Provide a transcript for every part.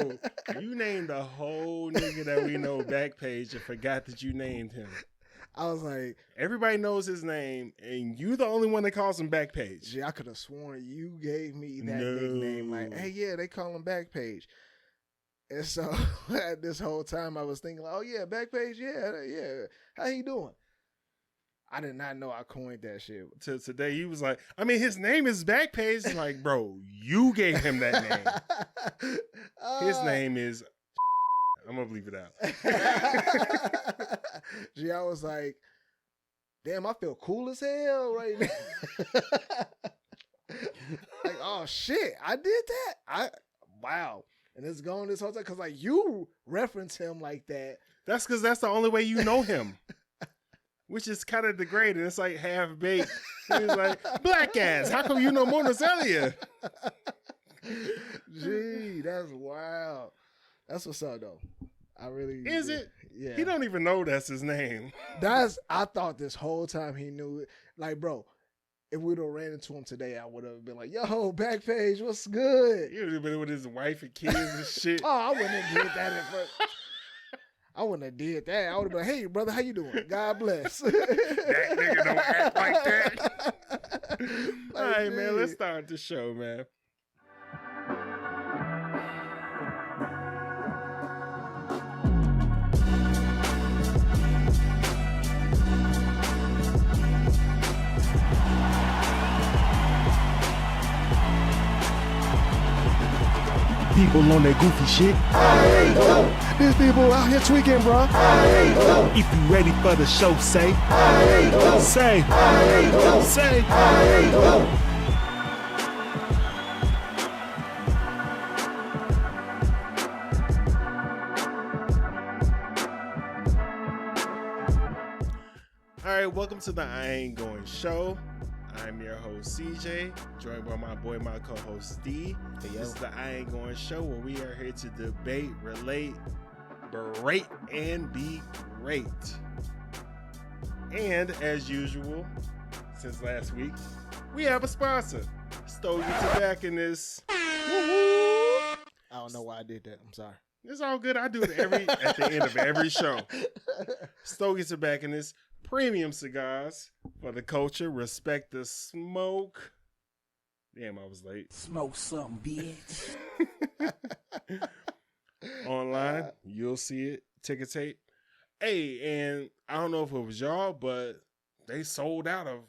Bro, you named the whole nigga that we know Backpage and forgot that you named him. I was like, everybody knows his name, and you the only one that calls him Backpage. gee, I could have sworn you gave me that nickname. Like, hey, yeah, they call him Backpage. And so this whole time I was thinking, like, oh yeah, Backpage, yeah. How he doing? I did not know I coined that shit. Till today, he was like, I mean, his name is Backpage. It's like, bro, you gave him that name. His name is. I'm gonna leave it out. Gee, I was like, damn, I feel cool as hell right now. Like, oh shit, I did that. Wow. And it's going this whole time because like you reference him like that. That's because that's the only way you know him. Which is kind of degrading. It's like half baked. He's like, black ass. How come you know Mona Celia? Gee, that's wild. That's what's up though. I really is it? Yeah. He don't even know that's his name. I thought this whole time he knew it. Like, bro, if we'd have ran into him today, I would have been like, yo, Backpage, what's good? He would have been with his wife and kids and shit. Oh, I wouldn't have did that at first. I wouldn't have did that. I would have been like, hey, brother, how you doing? God bless. That nigga don't act like that. Like, all right, man, let's start the show, man. People on that goofy shit. These people out here tweaking, bro. If you ready for the show, say. Say. Say. All right, welcome to the I Ain't Going Show. I'm your host, CJ, joined by my boy, my co-host, Steve. Hey, this is the I Ain't Going Show, where we are here to debate, relate, berate, and be great. And, as usual, since last week, we have a sponsor, Stogie Tobacconist. I don't know why I did that. I'm sorry. It's all good. I do it at the end of every show. Stogie Tobacconist. Premium cigars for the culture. Respect the smoke. Damn, I was late. Smoke something, bitch. Online, you'll see it. Ticker tape. Hey, and I don't know if it was y'all, but they sold out of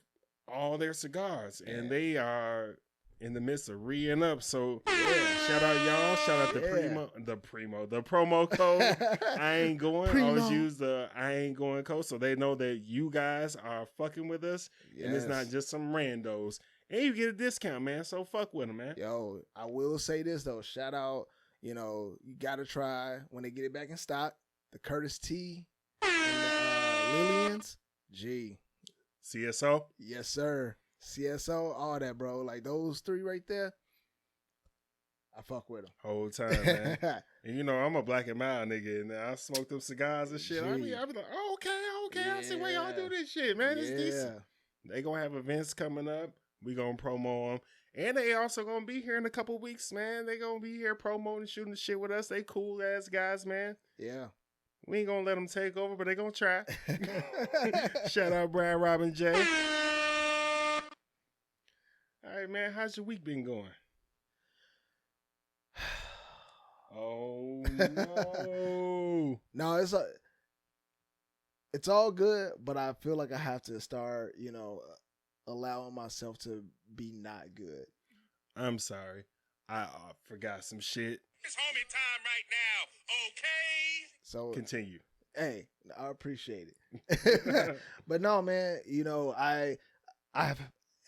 all their cigars, and they are in the midst of re-ing up. So shout out y'all. Shout out the promo code. I ain't going. Always use the I ain't going code, so they know that you guys are fucking with us, and it's not just some randos. And you get a discount, man. So fuck with them, man. Yo, I will say this though. Shout out. You know, you gotta try when they get it back in stock. The Curtis T and the Lillians. Gee. CSO. Yes, sir. CSO, all that, bro. Like those three right there, I fuck with them. Whole time, man. And you know, I'm a black and mild nigga, and I smoke them cigars and shit. I be like, oh, okay. I see why y'all do this shit, man. It's decent. They gonna have events coming up. We gonna promo them. And they also gonna be here in a couple weeks, man. They gonna be here promoting, shooting the shit with us. They cool ass guys, man. Yeah. We ain't gonna let them take over, but they gonna try. Shout out Brad Robin J. All right, man. How's your week been going? Oh no! No, it's all good, but I feel like I have to start, allowing myself to be not good. I'm sorry, I forgot some shit. It's homie time right now, okay? So continue. Hey, I appreciate it, but no, man. I've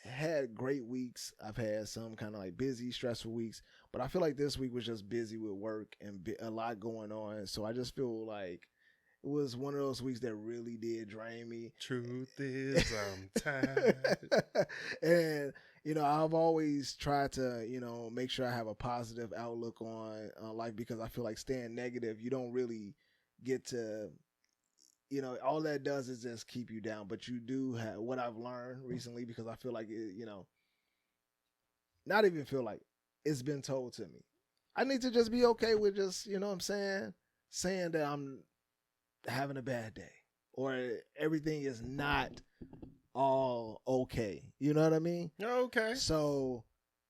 had great weeks. I've had some kind of like busy, stressful weeks, but I feel like this week was just busy with work and a lot going on. So I just feel like it was one of those weeks that really did drain me. Truth is, I'm tired. And, I've always tried to, make sure I have a positive outlook on life, because I feel like staying negative, you don't really get to, all that does is just keep you down. But you do have what I've learned recently, because I feel like, not even feel like it's been told to me. I need to just be okay with just, you know what I'm saying that I'm having a bad day or everything is not all okay. You know what I mean? Okay. So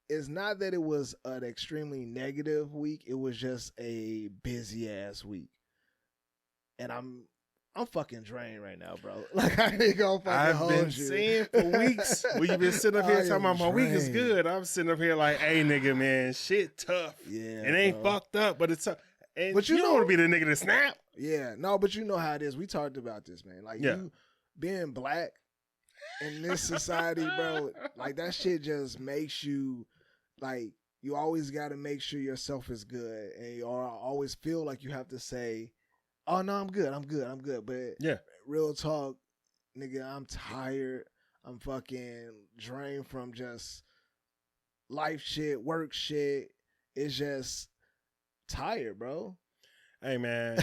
it's not that it was an extremely negative week. It was just a busy ass week. And I'm fucking drained right now, bro. Like, I ain't gonna fucking I've hold been you. saying for weeks, when you've been sitting up here I talking am about my week is drained. good. I'm sitting up here like, hey, nigga, man, shit tough. Yeah, It ain't bro. fucked up, but it's tough. And But you you don't know- want to be the nigga to snap. Yeah, no, but you know how it is. We talked about this, man. Like, Yeah. you being black in this society, bro, like, that shit just makes you, like, you always got to make sure yourself is good. And you always feel like you have to say, oh, no, I'm good. But Yeah. real talk, nigga, I'm tired. I'm fucking drained from just life shit, work shit. It's just tired, bro. Hey, man,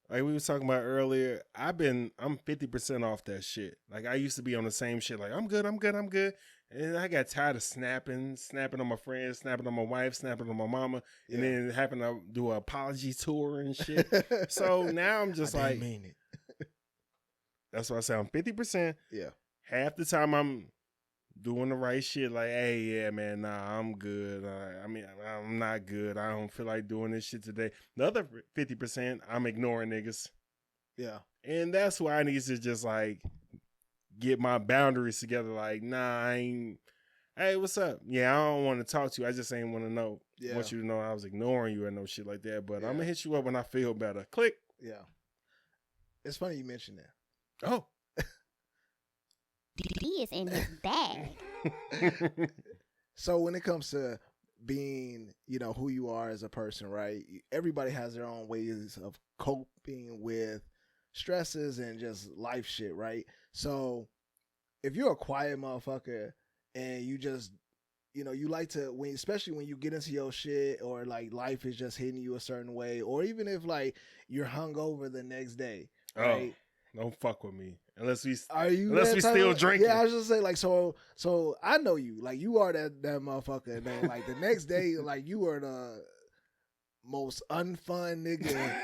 like we was talking about earlier, I'm 50% off that shit. Like, I used to be on the same shit. Like, I'm good. And I got tired of snapping on my friends, snapping on my wife, snapping on my mama, and Yeah. then having to do an apology tour and shit. So now I'm just I like, didn't mean it. that's why I say I'm 50%. Yeah. Half the time I'm doing the right shit. Like, hey, yeah, man, nah, I'm good. I mean, I'm not good. I don't feel like doing this shit today. The other 50%, I'm ignoring niggas. Yeah. And that's why I need to just like get my boundaries together. Like, nah, I ain't. Hey, what's up? Yeah, I don't want to talk to you. I just ain't want to know. Yeah. Want you to know I was ignoring you and no shit like that. But Yeah. I'm gonna hit you up when I feel better. Click. Yeah. It's funny you mentioned that. Oh. D is in his bag. So when it comes to being, you know, who you are as a person, right? Everybody has their own ways of coping with stresses and just life shit, right? So if you're a quiet motherfucker and you just, you know, you like to, especially when you get into your shit or like life is just hitting you a certain way, or even if like you're hungover the next day, right? Don't fuck with me unless we Unless we still drinking. Yeah, I was just saying, like, so I know you, like, you are that motherfucker, and then like the next day, like, you are the most unfun nigga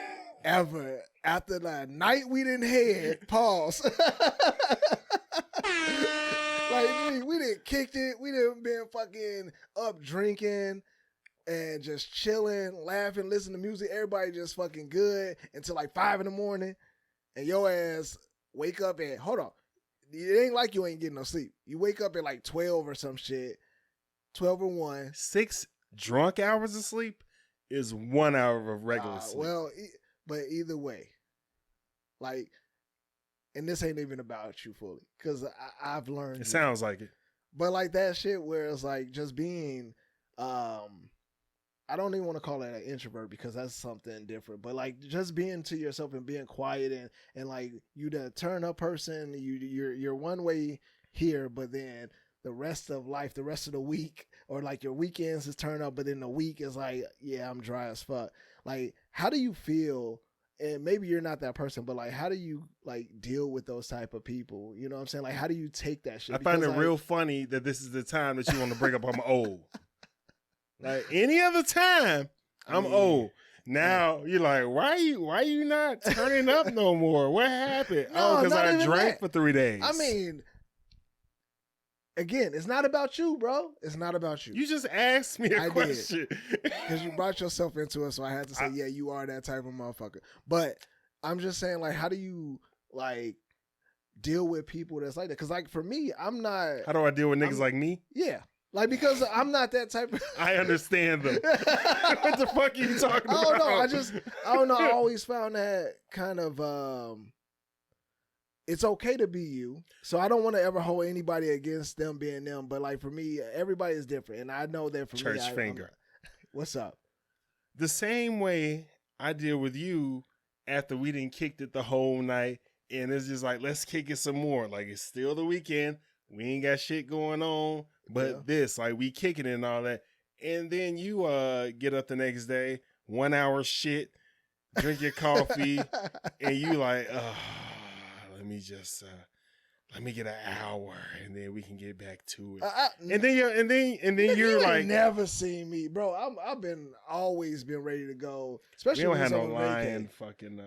ever. After the night we didn't had, pause. Like, we didn't kicked it, we didn't been fucking up drinking and just chilling, laughing, listening to music. Everybody just fucking good until like 5 a.m. And your ass wake up at, hold on, it ain't like you ain't getting no sleep. You wake up at like 12 or some shit, 12 or 1. 6 drunk hours of sleep is 1 hour of regular sleep. Well, but either way, like, and this ain't even about you fully, because I've learned. It sounds like it. But like that shit where it's like just being, I don't even want to call it an introvert because that's something different. But like just being to yourself and being quiet and like you the turn up person, you're one way here, but then the rest of life, the rest of the week, or like your weekends is turn up, but then the week is like, yeah, I'm dry as fuck. Like, how do you feel? And maybe you're not that person, but like, how do you like deal with those type of people? You know what I'm saying? Like, how do you take that shit? I find it Because, like, real funny that this is the time that you want to bring up I'm old. Like any other time, I'm mean, old. Now you're like, why you not turning up no more? What happened? No, Because not I even drank that. for 3 days. I mean, again, it's not about you, bro. It's not about you. you just asked me a I did. question. Because you brought yourself into it, so I had to say, yeah, you are that type of motherfucker. But I'm just saying, like, how do you like deal with people that's like that? Because like for me, I'm not. How do I deal with niggas I'm- like me? Yeah, like because I'm not that type of. I understand them. What the fuck are you talking I about? don't know. I don't know. I always found that kind of. It's okay to be you, so I don't want to ever hold anybody against them being them. But like for me, everybody is different, and I know that for Church me, finger. What's up? The same way I deal with you after we didn't kicked it the whole night, and it's just like, let's kick it some more. Like it's still the weekend. We ain't got shit going on, but Yeah. this, like we kicking it and all that. And then you get up the next day, 1 hour shit, drink your coffee, and you like, let me just let me get an hour, and then we can get back to it. And then you're you like, ain't never seen me, bro. I've been always been ready to go, we especially don't when have it's no on lying vacation. fucking.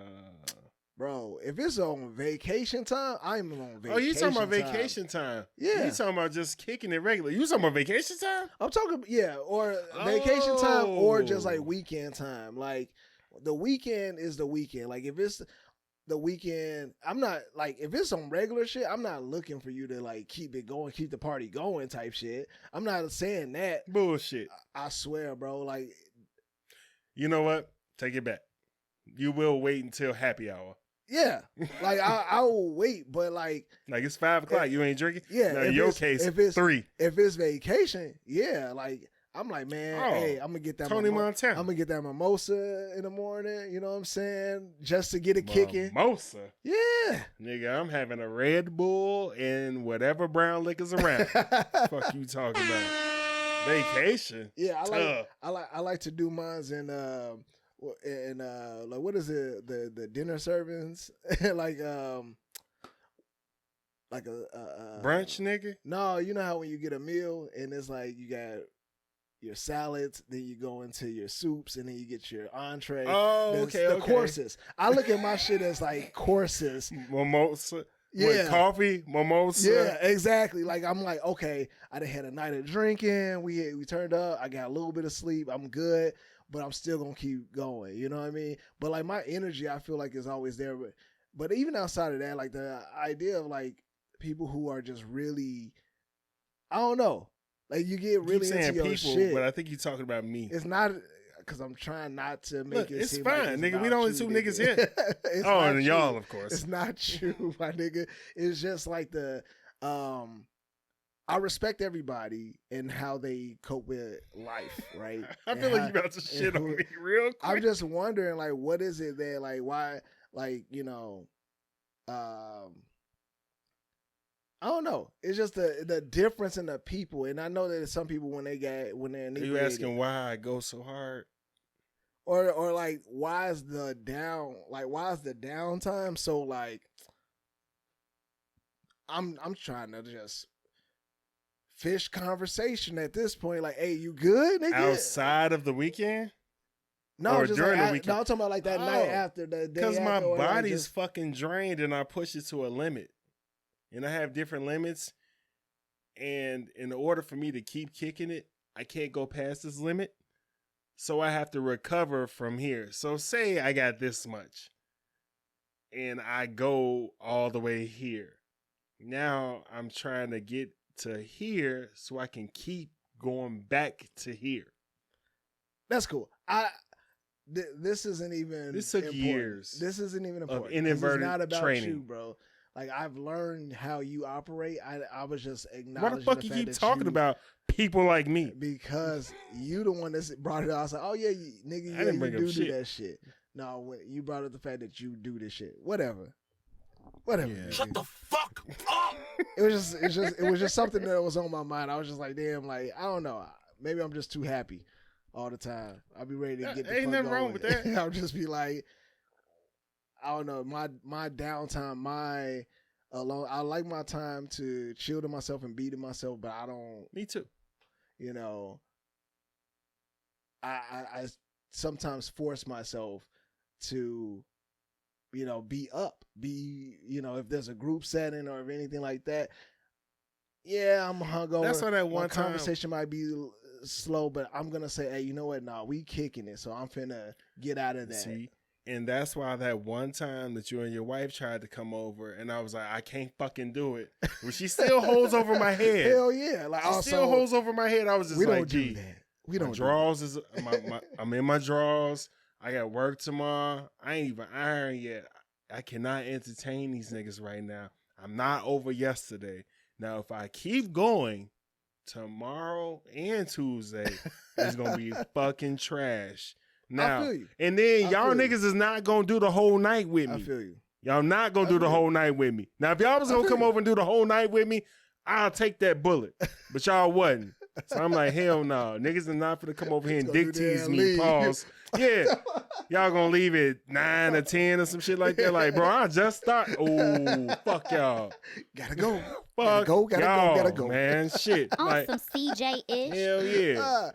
Bro, if it's on vacation time, I'm on vacation. Oh, you talking about time. vacation time? Yeah. You talking about just kicking it regular? You talking about vacation time? I'm talking, yeah, or vacation time, or just like Oh. weekend time. Like the weekend is the weekend. Like if it's the weekend, I'm not like if it's on regular shit, I'm not looking for you to like keep it going, keep the party going type shit. I'm not saying that. Bullshit. I swear, bro. Like, You know what? Take it back. You will wait until happy hour. yeah, like I will wait, but like Like it's 5 o'clock. You ain't drinking. yeah, Now, if in your it's- case, if it's 3. if it's vacation, yeah, like I'm like, man, Oh, hey, I'm gonna get that Tony Montana. I'm gonna get that mimosa in the morning, you know what I'm saying? Just to get it kicking. Mimosa. Yeah. Nigga, I'm having a Red Bull and whatever brown liquor's around. Fuck you talking about? Vacation. Yeah, Tough. I like to do mines in like what is it, the dinner servings? like a Brunch, nigga. No, you know how when you get a meal and it's like you got your salads, then you go into your soups, and then you get your entree. Oh, The courses. I look at my shit as like courses. Mimosa. Yeah. What, coffee, mimosa. Yeah, exactly. Like I'm like, okay, I done had a night of drinking. We turned up. I got a little bit of sleep. I'm good, but I'm still gonna keep going. You know what I mean? But like my energy, I feel like is always there. But even outside of that, like the idea of like people who are just really, I don't know, like you get You keep really saying into your people, shit. but I think you're talking about me. It's not because I'm trying not to make Look, it. it's seem fine, like it's nigga. We about the only you, two nigga. niggas here. It's Oh, not and you. y'all, of course. It's not you, my nigga. It's just like I respect everybody and how they cope with life, right? I And feel like how- you about to shit on who- me real quick. I'm just wondering, like, what is it that, like, why, like, I don't know. It's just the difference in the people, and I know that some people when they're Are you inebriated, asking why I go so hard? or like why is the downtime so like I'm trying to just fish conversation at this point. Like, hey, you good, nigga? Outside of the weekend? No, or just during like, the weekend? No, I'm talking about like that night after the day. Because my after, or, like, body's just- fucking drained and I push it to a limit. And I have different limits. And in order for me to keep kicking it, I can't go past this limit. So I have to recover from here. So say I got this much. And I go all the way here. Now I'm trying to get to here so I can keep going back to here. That's cool. This isn't even. This took important. years This isn't even important. 'Cause inadvertent it's not about training. you, bro. Like I've learned how you operate. I was just Why acknowledging the fuck you fact keep that talking about people like me? because you the one that brought it out. I was like, oh yeah, nigga, I yeah, didn't you bring up do shit. that shit. No, when you brought up the fact that you do this shit. Whatever. Nigga. Shut the fuck up! It was just something that was on my mind. I was just like, damn, like I don't know. Maybe I'm just too happy all the time. I'll be ready to Yeah, get the ain't fuck nothing going. wrong with that. I'll just be like, I don't know, my downtime, my alone. I like my time to chill to myself and be to myself, but I don't. Me too. You know, I sometimes force myself to, be up, if there's a group setting or if anything like that. Yeah, I'm hungover. That's why that My one time. conversation might be slow, but I'm gonna say, hey, you know what? Nah, we kicking it, so I'm finna get out of that. See, and that's why that one time that you and your wife tried to come over, and I was like, I can't fucking do it. Well, she still holds over my head. Hell yeah! Like She also, still holds over my head. I was just we like, don't do gee, that. We my don't. drawers is I'm in my drawers. I got work tomorrow. I ain't even ironed yet. I cannot entertain these niggas right now. I'm not over yesterday. Now, if I keep going, tomorrow and Tuesday is gonna be fucking trash. Now, I feel you. and then I y'all feel you. niggas is not gonna do the whole night with I me. feel you. Y'all not gonna I do the feel whole night with me. Now, if y'all was I gonna feel come you. over and do the whole night with me, I'll take that bullet. But y'all wasn't. So I'm like, hell no. Niggas are not finna come over here and Gonna do dick that tease and me. leave. Pause. Yeah. Y'all gonna leave at 9 or 10 or some shit like that. Like, bro, I just start. Oh, fuck y'all. Gotta go. Fuck gotta y'all, go. man. Shit. On Like, some CJ-ish. hell yeah.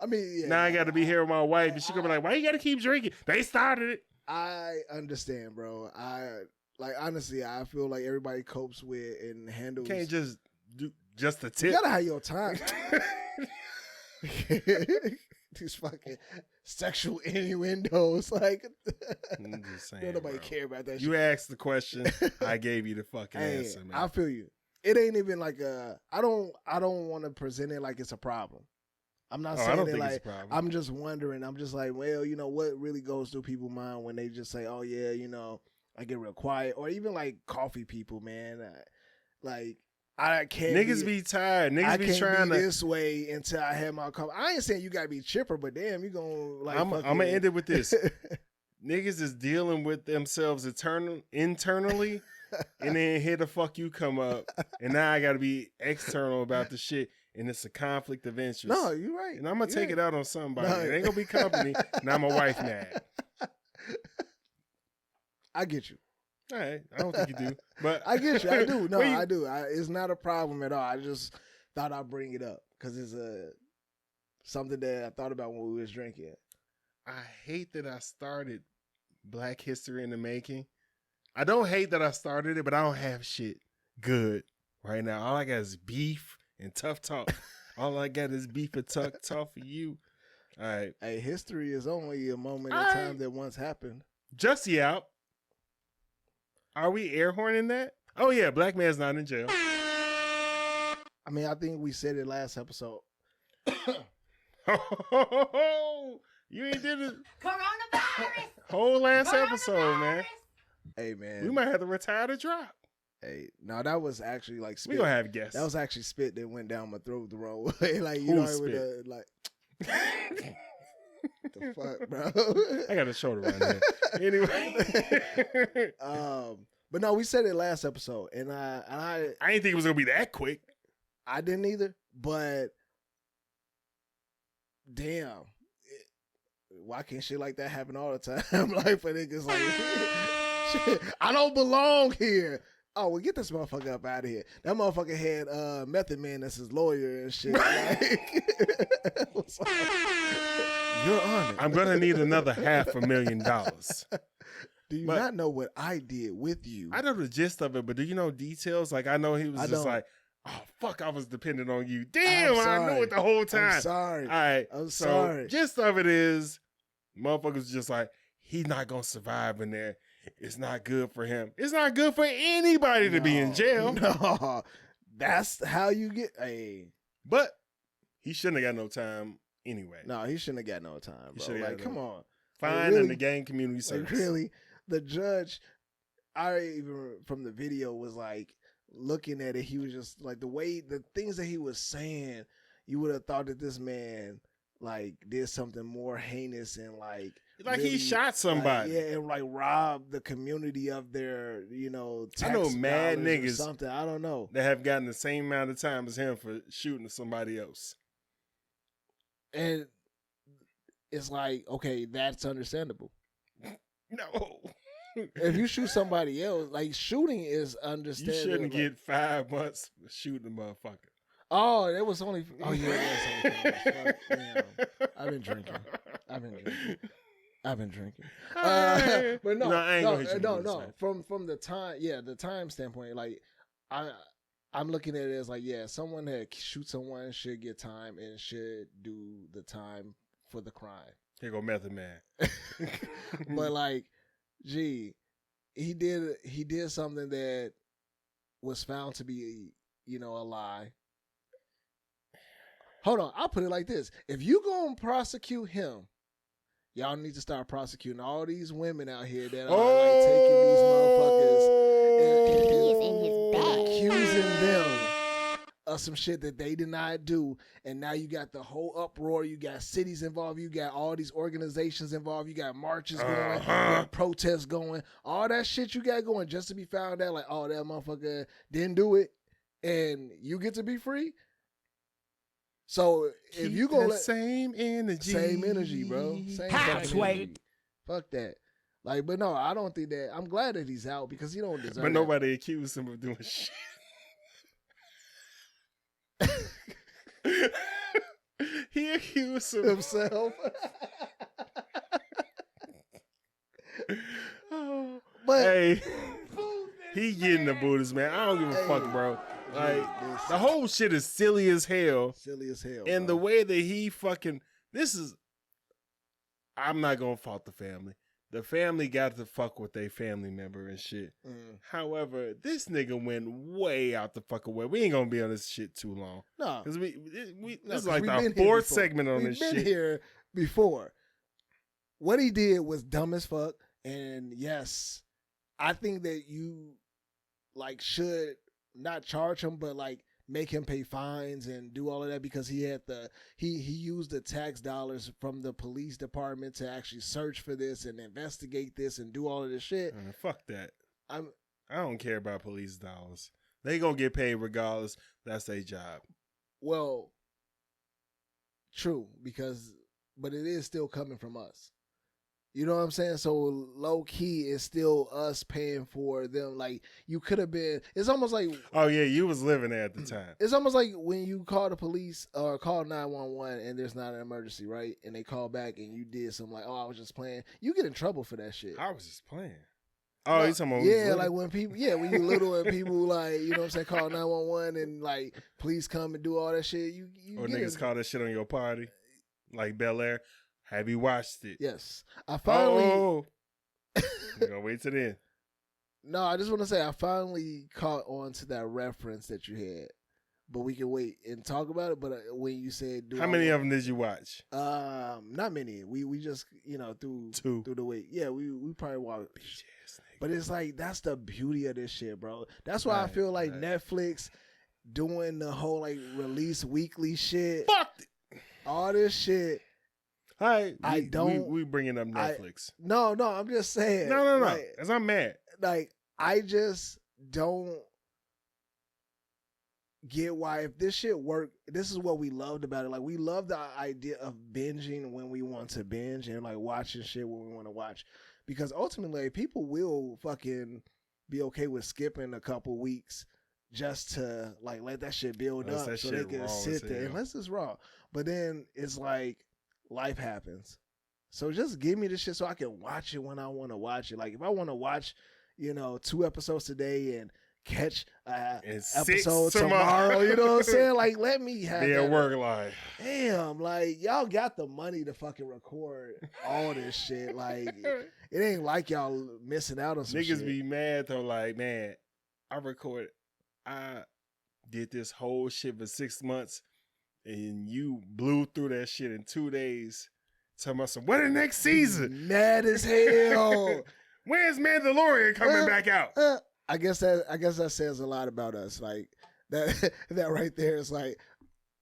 I mean, yeah, Now I got to be here with my wife, and she gonna be like, "Why you gotta keep drinking? They started it." I understand, bro. Honestly, I feel like everybody copes with and handles. Can't just do just the You tip. gotta have your time. These fucking sexual innuendos, like I'm just saying, don't nobody bro. care about that. You shit. asked the question, I gave you the fucking Hey, answer, man. I feel you. It ain't even like I don't want to present it like it's a problem. I'm not I saying don't it think like. it's a problem. I'm just wondering. I'm just like, well, you know, what really goes through people's mind when they just say, oh yeah, you know, I get real quiet, or even like coffee people, man. Like I can't. Niggas be tired. Niggas I be can't trying be to. this way until I have my coffee. I ain't saying you gotta be chipper, but damn, you gonna like. I'm gonna end it with this. Niggas is dealing with themselves internally, and then here the fuck you come up, and now I gotta be external about the shit, and it's a conflict of interest. No, you're right. And I'm gonna take it out on somebody. No. It ain't gonna be company. Now my wife mad. I get you. All right, I don't think you do, but I get you. I do. No, Well, you- I do. It's not a problem at all. I just thought I'd bring it up because it's something that I thought about when we was drinking. I hate that I started Black History in the Making. I don't hate that I started it, but I don't have shit good right now. All I got is beef and tough talk. All I got is beef and tough talk for you. All right. Hey, history is only a moment in All time right. that once happened. Jussie out. Are we air horning that? Oh, yeah. Black man's not in jail. I mean, I think we said it last episode. You ain't did it Coronavirus. whole last episode, man. Hey, man. We might have to retire the drop. Hey, no, that was actually like We spit. gonna have guests. That was actually spit that went down my throat the wrong way. Like, you Who know, with spit? the, like, the fuck, bro. I got a shoulder right there. Anyway, But no, we said it last episode, and I I didn't think it was gonna be that quick. I didn't either. But damn, why can't shit like that happen all the time? Like for niggas, like shit, I don't belong here. Oh, well, get this motherfucker up out of here. That motherfucker had Method Man as his lawyer and shit. Like, was like, Your Honor. I'm gonna need another $500,000. Do you but- not know what I did with you? I know the gist of it, but do you know details? Like I know he was I just don't. like, "Oh fuck, I was dependent on you." Damn, I sorry. knew it the whole time. I'm sorry. All right, I'm so sorry. gist of it is, motherfuckers just like he's not gonna survive in there. It's not good for him. It's not good for anybody to be in jail. No, that's how you get. Hey, But he shouldn't have got no time anyway. no, he shouldn't have got no time, He bro. shouldn't have Like, got come no- on. Fine really? in the gang community service. Like, really, the judge, I even from the video was like looking at it. He was just like the things that he was saying. You would have thought that this man like did something more heinous and like Like really, he shot somebody. Like, yeah, and like robbed the community of their, you know, I know tax mad dollars or niggas something. I don't know. That have gotten the same amount of time as him for shooting somebody else. And it's like, okay, that's understandable. No. If you shoot somebody else, like shooting is You understandable. shouldn't like, get 5 months for shooting a motherfucker. Oh, that was only. Oh yeah, that's only. Fuck, damn. I've been drinking. Alright. But no, I ain't no, gonna hit you no, with this, no. man. From the time, yeah, the time standpoint, like I'm looking at it as like, yeah, someone that shoots someone should get time and should do the time for the crime. Here go Method Man. But like, gee, he did something that was found to be, you know, a lie. Hold on, I'll put it like this: if you gonna prosecute him, y'all need to start prosecuting all these women out here that are like taking these motherfuckers He is in his bag. accusing them of some shit that they did not do, and now you got the whole uproar. You got cities involved. You got all these organizations involved. You got marches going, you got protests going, all that shit you got going just to be found out like, oh, that motherfucker didn't do it, and you get to be free. So if you go let same energy, bro, same Hot fucking sway. energy. Fuck that. Like, but no, I don't think that. I'm glad that he's out because he don't deserve. But nobody accused him of doing shit. He accused him. himself. Oh. But Hey, he getting the Buddhist, man. I don't give a fuck, bro. Like, the whole shit is silly as hell. silly as hell. And the bro. way that he fucking, I'm not gonna fault the family. The family got to fuck with their family member and shit. Mm. However, this nigga went way out the fucking way. We ain't gonna be on this shit too long. No, Because no, this is 'cause like we've our been here fourth before. segment on We've this been shit. here before. What he did was dumb as fuck, and yes, I think that you like should not charge him, but like make him pay fines and do all of that because he had he used the tax dollars from the police department to actually search for this and investigate this and do all of this shit. Fuck that. I don't care about police dollars. They gonna get paid regardless. That's their job. Well, true, but it is still coming from us. You know what I'm saying? So low key is still us paying for them. Like you could have been. It's almost like Oh yeah, you was living there at the time. it's almost like when you call the police or call 911 and there's not an emergency, right? And they call back and you did something like, "Oh, I was just playing." You get in trouble for that shit. I was just playing. Oh, No, you talking about when you was yeah, little? like when people, when you little and people like, you know what I'm saying, call 911 and like police come and do all that shit. You Or get niggas in- call that shit on your party, like Bel Air. Have you watched it? Yes, I finally. Oh, you gonna wait till then. No, I just want to say I finally caught on to that reference that you had, but we can wait and talk about it. But when you said, How many of them did you watch? Not many. We just through Two. through the week. Yeah, we probably watched. But it's like that's the beauty of this shit, bro. That's why I Right, feel like right. Netflix doing the whole like release weekly shit, Fuck it. all this shit. All right, I don't- We bringing up Netflix. No, I'm just saying. no. Like, Cause I'm mad. like I just don't get why if this shit worked. This is what we loved about it. Like we love the idea of binging when we want to binge and like watching shit when we want to watch, because ultimately people will fucking be okay with skipping a couple weeks just to like let that shit build Unless up that so shit they can raw as sit there hell. unless it's raw. But then it's like life happens. So just give me the shit so I can watch it when I want to watch it. Like if I want to watch, 2 episodes today and catch And 6 episode tomorrow, you know what I'm saying? Like let me have Be at that. work like. Damn, like y'all got the money to fucking record all this shit. Like it ain't like y'all missing out on some Niggas shit. be mad though, like, man, I did this whole shit for 6 months and you blew through that shit in 2 days. Talking about what the next season? Mad as hell. Where's Mandalorian coming back out? I guess that says a lot about us. Like that that right there is like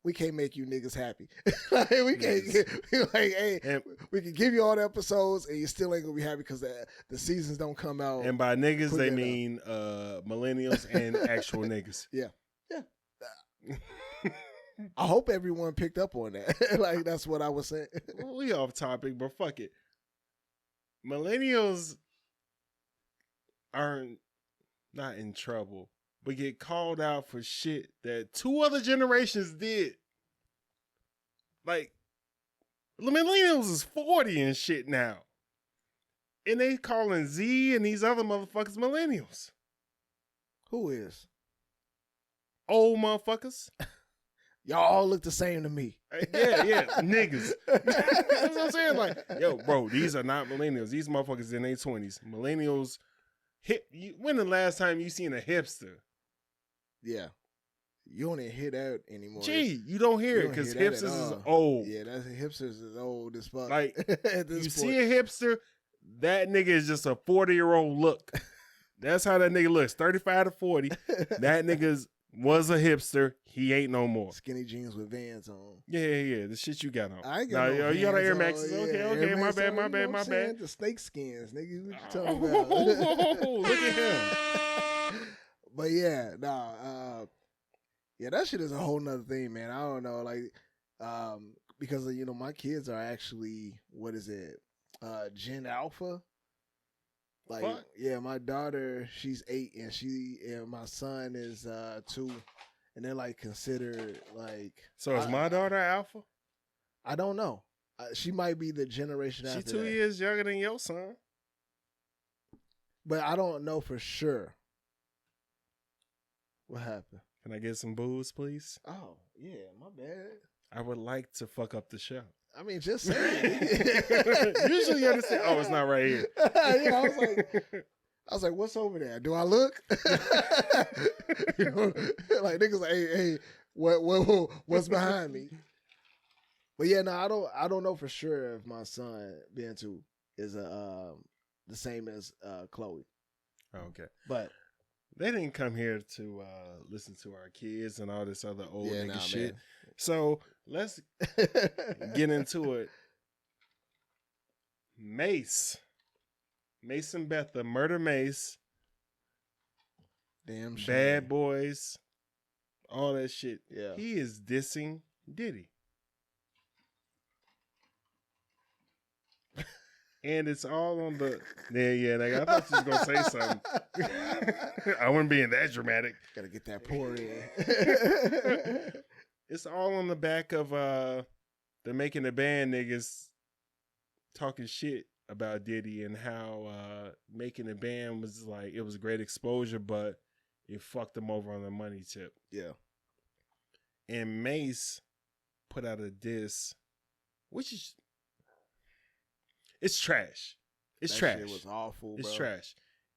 we can't make you niggas happy. Like we can't like hey, And, we can give you all the episodes and you still ain't gonna be happy because the seasons don't come out. and by niggas Put they that up. mean millennials and actual niggas. I hope everyone picked up on that. Like that's what I was saying. We off topic, but fuck it. Millennials aren't not in trouble, but get called out for shit that 2 other generations did. Like, the millennials is 40 and shit now. And they calling Z and these other motherfuckers millennials. Who is? Old motherfuckers. Y'all all look the same to me. Yeah, niggas. That's what I'm saying. Like, yo, bro, these are not millennials. These motherfuckers in their 20s. Millennials, when the last time you seen a hipster? Yeah. You don't even hear that anymore. Gee, you don't hear You it don't because hear that hipsters at is all. old. Yeah, that's hipsters is old as fuck. Like, at this You point. see a hipster, that nigga is just a 40-year-old look. That's how that nigga looks. 35 to 40. That nigga was a hipster. He ain't no more. Skinny jeans with Vans on. Yeah. The shit you got on. I ain't got no you got Vans Air on. Maxes. Yeah, Okay. Air My Max bad, on, my you know bad, what my I'm saying? bad. The snake skins, nigga. What you talking about? Look at him. But yeah, yeah, that shit is a whole nother thing, man. I don't know. Like, Because my kids are actually what is it? Gen Alpha. Like Fuck. yeah, my daughter she's 8 and my son is 2, and they're like considered like. So is my daughter Alpha? I don't know. She might be the generation She after 2 that. years younger than your son. But I don't know for sure. What happened? Can I get some booze, please? Oh yeah, my bad. I would like to fuck up the show. I mean, just saying. Usually you understand. Oh, it's not right here. Yeah, I was like, what's over there? Do I look? Like niggas like, hey, what's behind me? But yeah, no, I don't know for sure if my son being 2 is the same as Chloe. Okay. But They didn't come here to listen to our kids and all this other old nigga nah, shit. man. So let's get into it. Mason Betha, Murder Mace, Damn shame. Bad Boys, all that shit. Yeah. He is dissing Diddy. And it's all on the nigga, I thought you was gonna say something. I wouldn't be in that dramatic. Gotta get that pour in. It's all on the back of the Making the Band niggas talking shit about Diddy and how Making the Band was like, it was great exposure, but it fucked them over on the money tip. Yeah. And Mace put out a diss, which is, it's trash. It's That trash. shit was awful, It's bro. trash.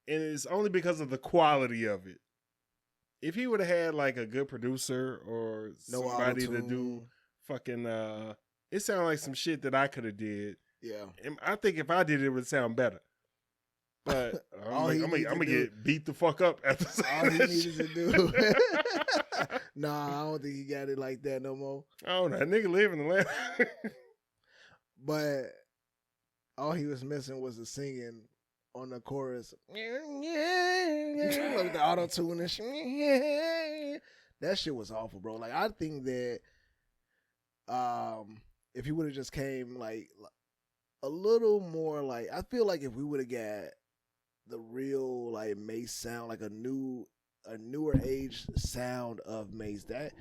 And it's only because of the quality of it. If he would have had like a good producer or No somebody to auto-tune. do fucking it sounded like some shit that I could have did. Yeah. And I think if I did it would sound better. But All he I'm needed gonna to do- get beat the fuck up after All he that needed to shit. do. Nah, I don't think he got it like that no more. Oh, that nigga live in the land. But all he was missing was the singing on the chorus. Like the auto tune and shit. That shit was awful, bro. Like I think that if he would have just came like a little more like, I feel like if we would have got the real like Mace sound, like a newer age sound of Mace, that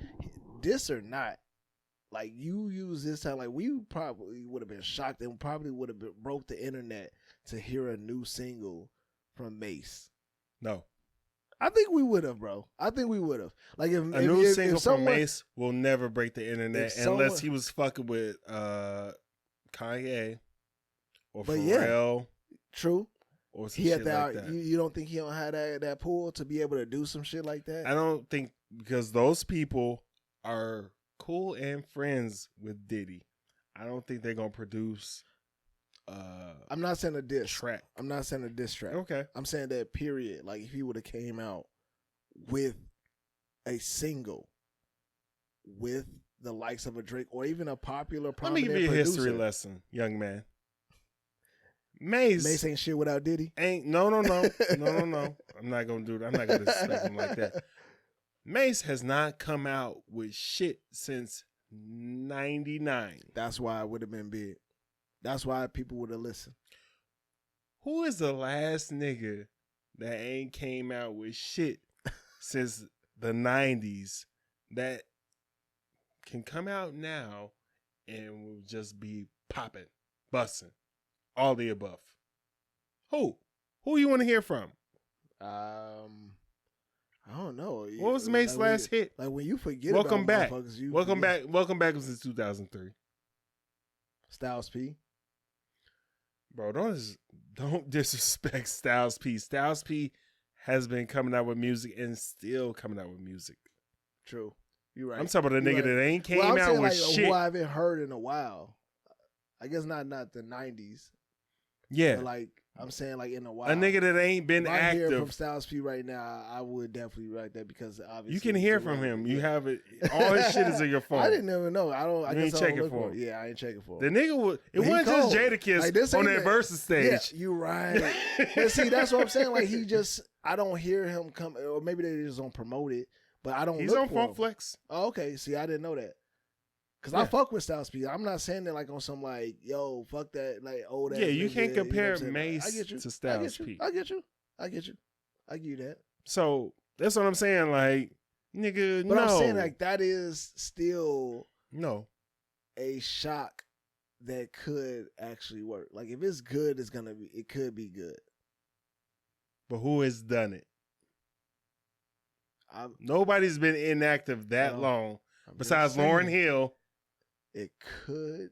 this or not, like you use this sound, like we probably would have been shocked and probably would have broke the internet to hear a new single from Mace. No. I think we would have, bro. I think we would have. Like if A new single someone, from Mace will never break the internet if unless someone- he was fucking with Kanye or But yeah. Pharrell true, or some he had shit that. like that. You don't think he don't have that pull to be able to do some shit like that? I don't think, because those people are cool and friends with Diddy. I don't think they're gonna produce I'm not saying a diss. track. I'm not saying a diss track. Okay. I'm saying that period. Like if he would have came out with a single with the likes of a Drake or even a popular Let me prominent give you a producer. history lesson, young man. Mace Mace ain't shit without Diddy. ain't no. I'm not gonna do that. I'm not gonna disrespect him like that. Mace has not come out with shit since '99. That's why it would have been big. That's why people would have listened. Who is the last nigga that ain't came out with shit since the '90s that can come out now and will just be popping, busting, all the above? Who you want to hear from? I don't know. What was Mace's last hit? Like when you forget Welcome about back. motherfuckers, you Welcome forget. back. Welcome back was in 2003. Styles P. Bro, don't disrespect Styles P. Styles P has been coming out with music and still coming out with music. True. You're right. I'm talking about a You're nigga right. that ain't came Well, I'm out saying with like shit. who I haven't heard in a while. I guess not the 90s. Yeah. But like I'm saying like in a while. A nigga that ain't been If I hear from active. Styles P right now, I would definitely write that because obviously You can he's hear a from rapper. him. You Yeah. have it. All his shit is in your phone. I didn't even know. I You ain't guess I don't checking look for for him. it. Yeah, I ain't checking for The it. nigga was. It But he wasn't just cold. Jadakiss Like, this on ain't that versus stage. Yeah, you right. But see, that's what I'm saying. Like he just, I don't hear him come, or maybe they just don't promote it. But I don't. He's look on for Funk him. Flex. Oh, okay. See, I didn't know that. Cause Yeah. I fuck with Styles P. I'm not saying that like on some like, yo, fuck that, like old ass. Yeah, you nigga, can't know what compare I'm saying? Like, Mace I get you. to I Styles get you. P. I get you. I get you. I give you that. So that's what I'm saying. Like, nigga, But no. I'm saying like that is still no. a shock that could actually work. Like if it's good, it could be good. But who has done it? I'm, Nobody's been inactive that No. long I'm just besides Lauren saying, Hill. It could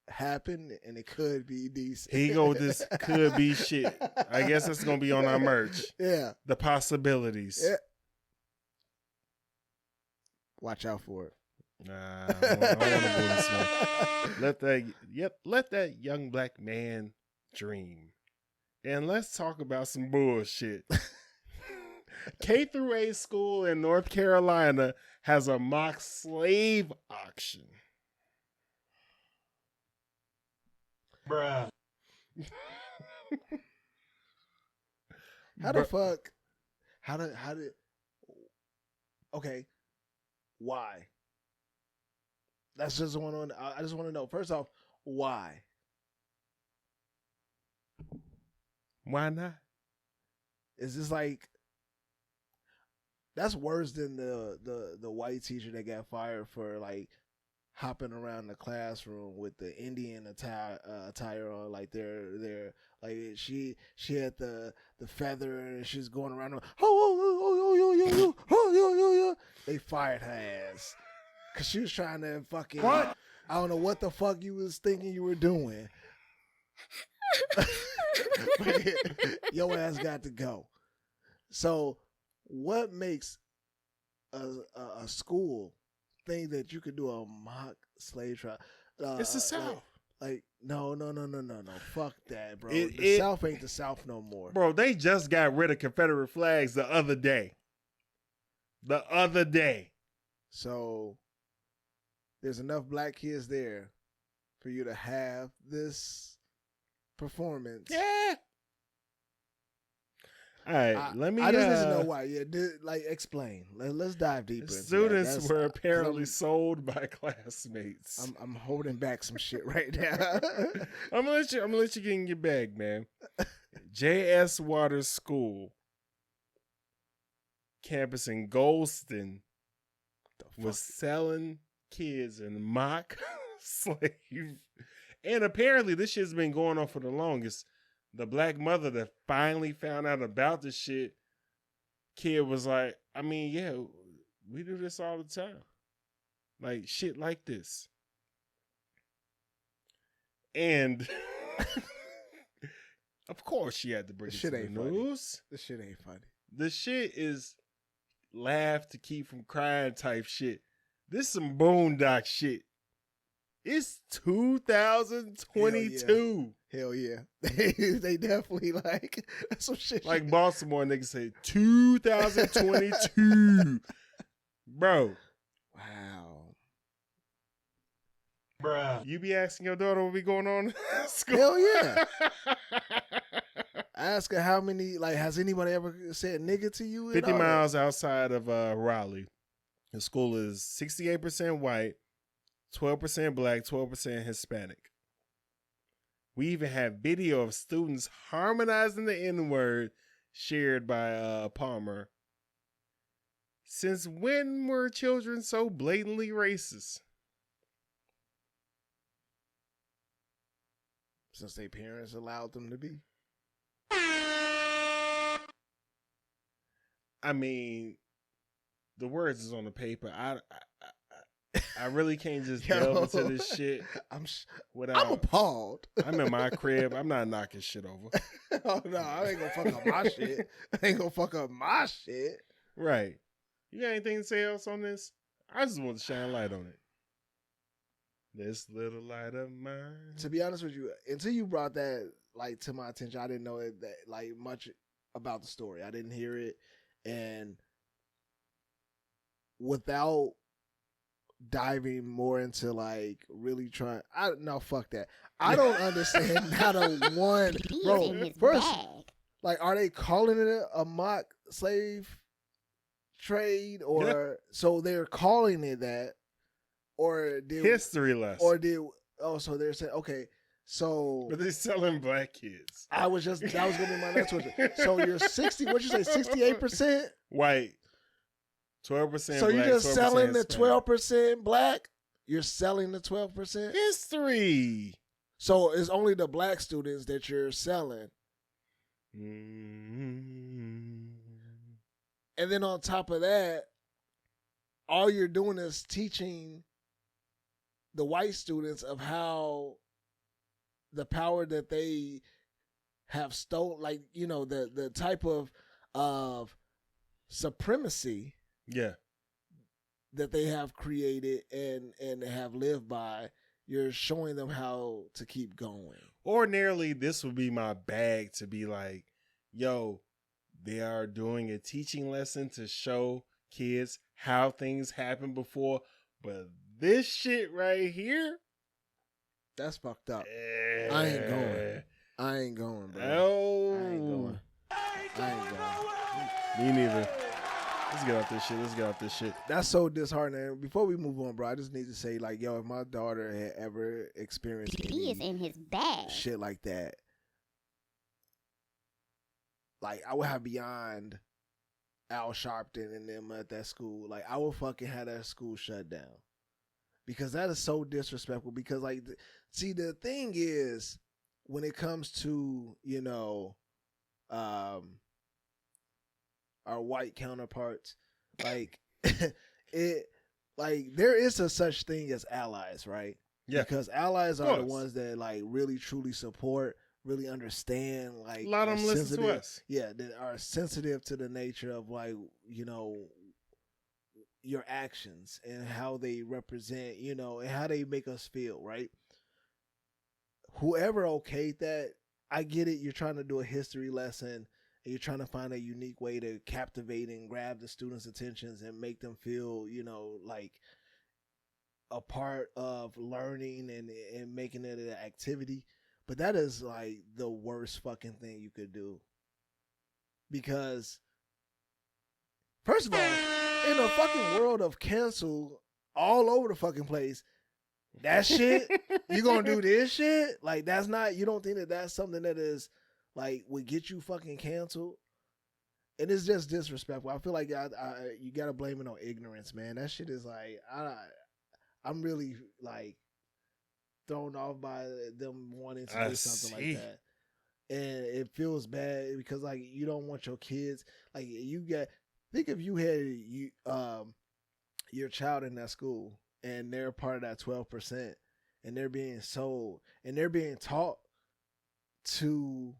happen and it could be decent. He go with this could be shit. I guess it's gonna be on our merch. Yeah. The possibilities. Yeah. Watch out for it. Nah, I don't want to blow the smoke. Let that young black man dream. And let's talk about some bullshit. K through A school in North Carolina has a mock slave auction. Bruh. How the fuck? How did? Okay, why? That's just one. I just want to know. First off, why? Why not? Is this like? That's worse than the white teacher that got fired for like hopping around the classroom with the Indian attire on, like they're like she had the feather and she's going around. They fired her ass because she was trying to fucking. What? I don't know what the fuck you was thinking you were doing. Your ass got to go. So, what makes a school think that you could do a mock slave trial? It's the South. Like no. Fuck that, bro. It- The it- South ain't the South no more. Bro, they just got rid of Confederate flags the other day. So, there's enough black kids there for you to have this performance. Yeah. All right, let me. I just need to know why. Yeah, like explain. Let's dive deeper. into that. Students That's- were 'cause apparently sold by classmates. I'm holding back some shit right now. I'm gonna let you get in your bag, man. J.S. Waters School campus in Goldston was selling kids in mock slave, and apparently this shit's been going on for the longest. The black mother that finally found out about the shit, kid was like, I mean, yeah, we do this all the time. Like, shit like this. And, of course, she had to bring This it shit to the ain't funny. news. This shit ain't funny. The shit is laugh to keep from crying type shit. This some boondock shit. It's 2022. Hell yeah. They definitely like that's some shit. Like Baltimore niggas say 2022. Bro, wow. Bruh. you be asking your daughter what be going on in school? Hell yeah. Ask her how many, like, has anybody ever said nigga to you? 50 miles outside of Raleigh. The school is 68% white, 12% black, 12% Hispanic. We even have video of students harmonizing the N-word shared by Palmer. Since when were children so blatantly racist? Since their parents allowed them to be. I mean, the words is on the paper. I really can't just delve into this shit I'm without. appalled. I'm in my crib. I'm not knocking shit over. Oh no, I ain't gonna fuck up my shit. I ain't gonna fuck up my shit. Right. You got anything to say else on this? I just want to shine light on it. This little light of mine. To be honest with you, until you brought that like to my attention, I didn't know that like much about the story. I didn't hear it, and without diving more into like really trying, fuck that. I don't understand how to one, He's bro. in his First, bag. like, are they calling it a mock slave trade, or Yeah. so they're calling it that? or did History lesson. or did so they're saying okay, so But they're selling black kids. that was gonna be my next question. So you're 60, what'd you say, 68%? White. 12% So black, you're just 12% selling the Hispanic. 12% black? You're selling the 12%? History. So it's only the black students that you're selling. Mm-hmm. And then on top of that, all you're doing is teaching the white students of how the power that they have stolen, like, you know, the type of supremacy Yeah. that they have created and have lived by. You're showing them how to keep going. Ordinarily, this would be my bag to be like, yo, they are doing a teaching lesson to show kids how things happened before. But this shit right here, That's fucked up. I ain't going. I ain't going, bro. Oh, I ain't going. I ain't going. Me neither. Let's get off this shit. That's so disheartening. Before we move on, bro, I just need to say, like, yo, if my daughter had ever experienced He is any in his bag. shit like that, like, I would have beyond Al Sharpton and them at that school. Like, I would fucking have that school shut down. Because that is so disrespectful. Because, like, see, the thing is, when it comes to, you know, our white counterparts, like, there is a such thing as allies, right? Yeah. Because allies Of are the course. ones that, like, really truly support, really understand, like, A lot of are them listen to sensitive- us. Yeah, that are sensitive to the nature of, like, you know, your actions and how they represent, you know, and how they make us feel, right? Whoever okayed that, I get it. You're trying to do a history lesson and you're trying to find a unique way to captivate and grab the students' attentions and make them feel, you know, like a part of learning and making it an activity. But that is like the worst fucking thing you could do. Because, first of all, in a fucking world of cancel all over the fucking place, that shit, you gonna do this shit? Like, that's not, you don't think that that's something that is, like, would get you fucking canceled? And it's just disrespectful. I feel like you gotta blame it on ignorance, man. That shit is like, I'm really, like, thrown off by them wanting to I do something see. like that. And it feels bad because, like, you don't want your kids, like, think if you had your child in that school and they're part of that 12% and they're being sold and they're being taught to,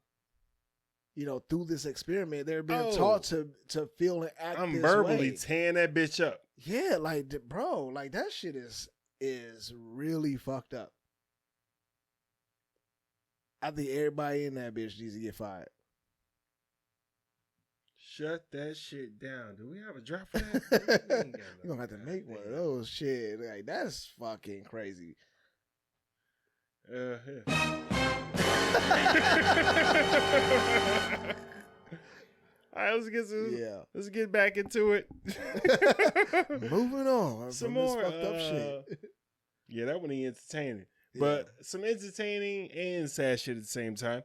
you know, through this experiment, they're being taught to feel and act I'm this verbally way. tearing that bitch up. Yeah, like, bro, like, that shit is really fucked up. I think everybody in that bitch needs to get fired. Shut that shit down. Do we have a drop for that? We ain't got We're gonna have to make one of those shit. Like, that's fucking crazy. Yeah. All right, let's get back into it. Moving on. Some from this more fucked up shit. Yeah, that one ain't entertaining. But some entertaining and sad shit at the same time.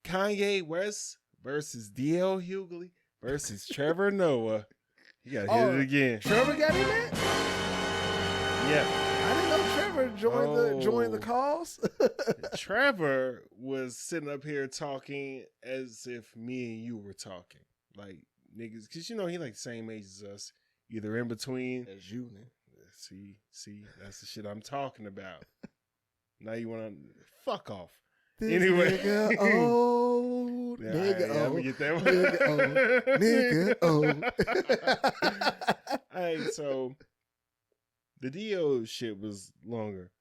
Kanye West versus D.L. Hughley versus Trevor Noah. You gotta hit it again. Trevor got in that? Yeah. I didn't know Trevor joined the calls. Trevor was sitting up here talking as if me and you were talking. Like, niggas, because you know he like the same age as us. Either in between. As you, man. See, that's the shit I'm talking about. Now you want to fuck off. This Anyway. nigga old. Yeah, Nigga I'm gonna old. get that one. Nigga old. Hey, so the DO shit was longer,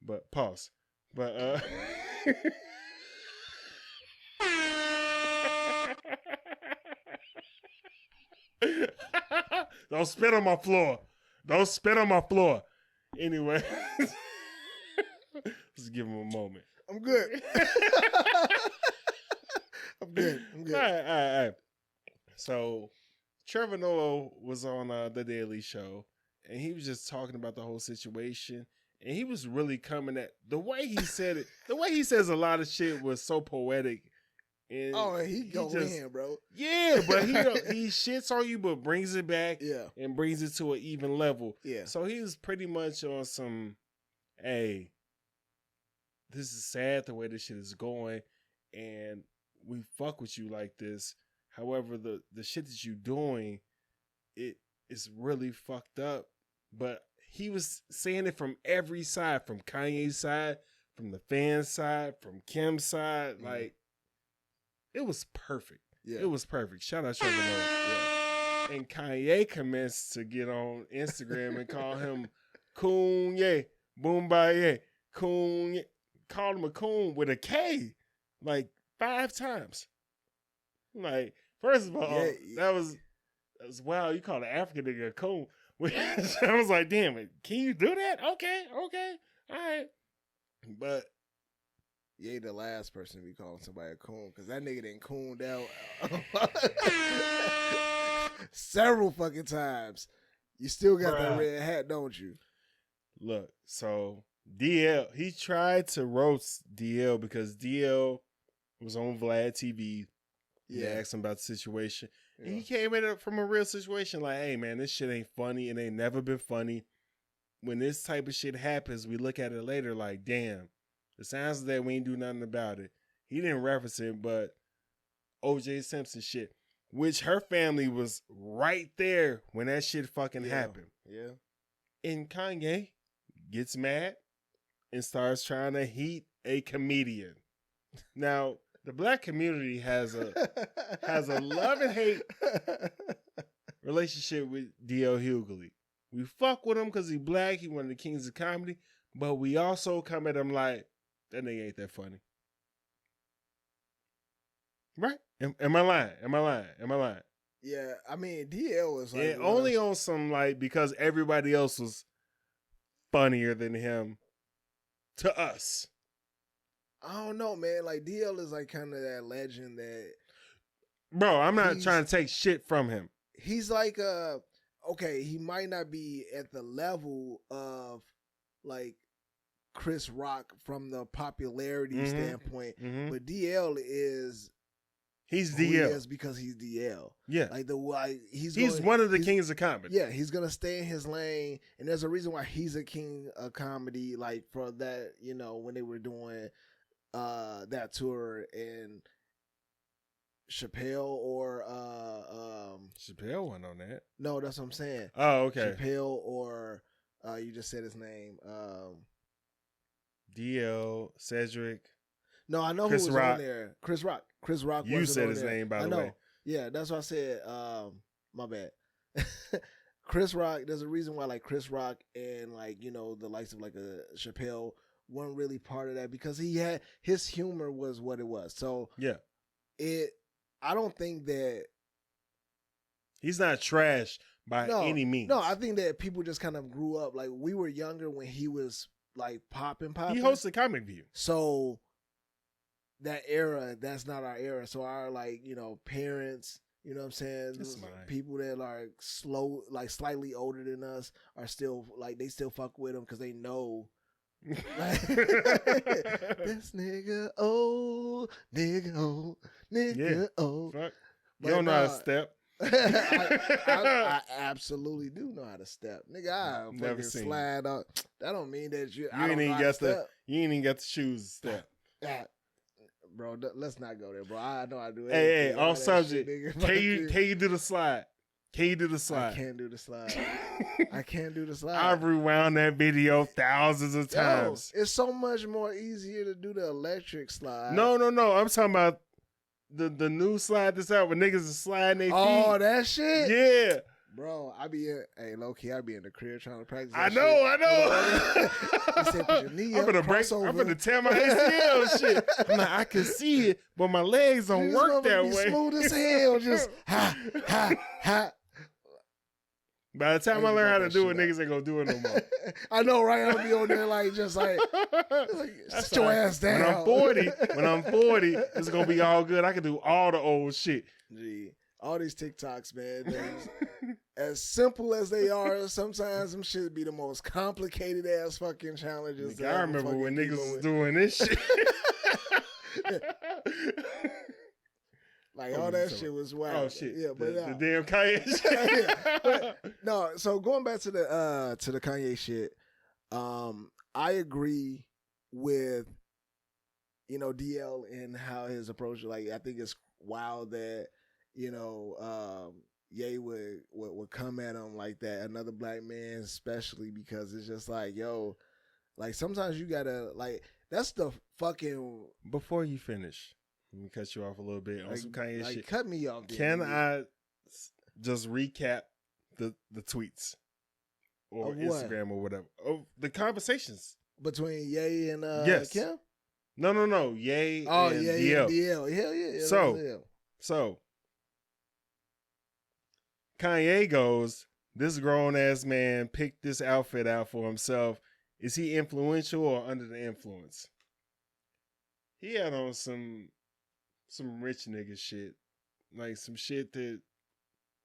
but pause. But don't spit on my floor. Don't spit on my floor. Anyway, let's give him a moment. I'm good. I'm good. All right. So Trevor Noah was on The Daily Show, and he was just talking about the whole situation. And he was really coming at the way he said it. The way he says a lot of shit was so poetic. And he go in, bro. Yeah, but he shits on you, but brings it back. Yeah. And brings it to an even level. Yeah. So he was pretty much on some, hey, this is sad the way this shit is going, and we fuck with you like this. However, the shit that you doing, it is really fucked up. But he was saying it from every side, from Kanye's side, from the fan side, from Kim's side. Mhm. Like, it was perfect. Yeah. It was perfect. Shout out Trevor Noah. Yeah. And Kanye commenced to get on Instagram and call him Kanye, Boombaye, Kanye. Called him a coon with a K like 5 times. Like, first of all, that was wild. You called an African nigga a coon. I was like, damn it, can you do that? Okay, all right. But You ain't the last person to be calling somebody a coon, because that nigga done cooned out several fucking times. You still got that red hat, don't you? look, so DL, he tried to roast DL because DL was on Vlad TV. He asked him about the situation. Yeah. And he came in from a real situation like, hey, man, this shit ain't funny. It ain't never been funny. When this type of shit happens, we look at it later like, damn, it sounds like we ain't do nothing about it. He didn't reference it, but O.J. Simpson shit, which her family was right there when that shit fucking happened. Yeah. And Kanye gets mad and starts trying to heat a comedian. Now, the black community has a love and hate relationship with D.L. Hughley. We fuck with him because he black, he one of the kings of comedy, but we also come at him like, that nigga ain't that funny. Right? Am I lying? Yeah, I mean, DL was like... And only on some, like, because everybody else was funnier than him to us. I don't know, man. Like, DL is like kind of that legend that... Bro, I'm not trying to take shit from him. He's like, okay, he might not be at the level of, like, Chris Rock from the popularity standpoint, but DL is... He's who DL. he is because he's DL. Yeah. Like, he's one of the kings of comedy. Yeah, he's going to stay in his lane, and there's a reason why he's a king of comedy, like, for that, you know, when they were doing that tour, and Chappelle or Chappelle went on that. no, that's what I'm saying. Oh, okay. Chappelle or you just said his name. DL, Cedric. No, I know Chris who was Rock. on there. Chris Rock. Chris Rock. You wasn't said on his there. name, by I the know. way. Yeah, that's what I said. My bad. Chris Rock. There's a reason why, like, Chris Rock and, like, you know, the likes of like a Chappelle weren't really part of that, because his humor was what it was. So Yeah. I don't think that He's not trash by any means. No, I think that people just kind of grew up. Like, we were younger when he was like popping. He hosted Comic View. So that era, that's not our era. So our, like, you know, parents, you know what I'm saying? That's mine. People that are slightly older than us are still, like, they still fuck with him because they know. Like, this nigga old, old. Fuck. But You don't know how to nah. step. I absolutely do know how to step, nigga. I Never fucking seen slide up. That don't mean that You I ain't don't know even how to got step. You ain't even got the shoes to step. Ah, bro, let's not go there, bro. I know I do. Hey, everything, all off that subject. shit, nigga. Can you do the slide? Can you do the I slide? can't do the slide. I can't do the slide. I've rewound that video thousands of times. Yo, it's so much more easier to do the electric slide. No. I'm talking about the new slide that's out when niggas is sliding their feet. Oh, that shit. Yeah. Bro, I be low key, I be in the crib trying to practice. I that know. shit. He said, put your knee I'm up, gonna break. crossover. I'm gonna tear my ACL shit. I'm like, I can see it, but my legs don't This work that motherfucker be way. Smooth as hell, just ha. By the time I Hey, learn how got to that do it, shit niggas ain't gonna do it no more. I know, right? I'll be on there like just like That's sit your all right. ass down. When I'm 40, it's gonna be all good. I can do all the old shit. Gee, all these TikToks, man. As simple as they are, sometimes them shit be the most complicated ass fucking challenges. Nigga, I remember when niggas was doing this shit. Like all that shit was wild. Oh shit! Yeah, but the damn Kanye shit. Yeah, but no. So going back to the Kanye shit, I agree with DL and how his approach. Like I think it's wild that Ye would come at him like that. Another black man, especially because it's just like like sometimes you gotta like that's the fucking. Before you finish, let me cut you off a little bit on some Kanye shit. Cut me off. Can I just recap the tweets or Of what? Instagram or whatever of the conversations between Ye and Yes. Kim? No, Ye Oh and yeah, DL. DL. Hell yeah. So Kanye goes, this grown ass man picked this outfit out for himself. Is he influential or under the influence? He had on some rich nigga shit. Like some shit that,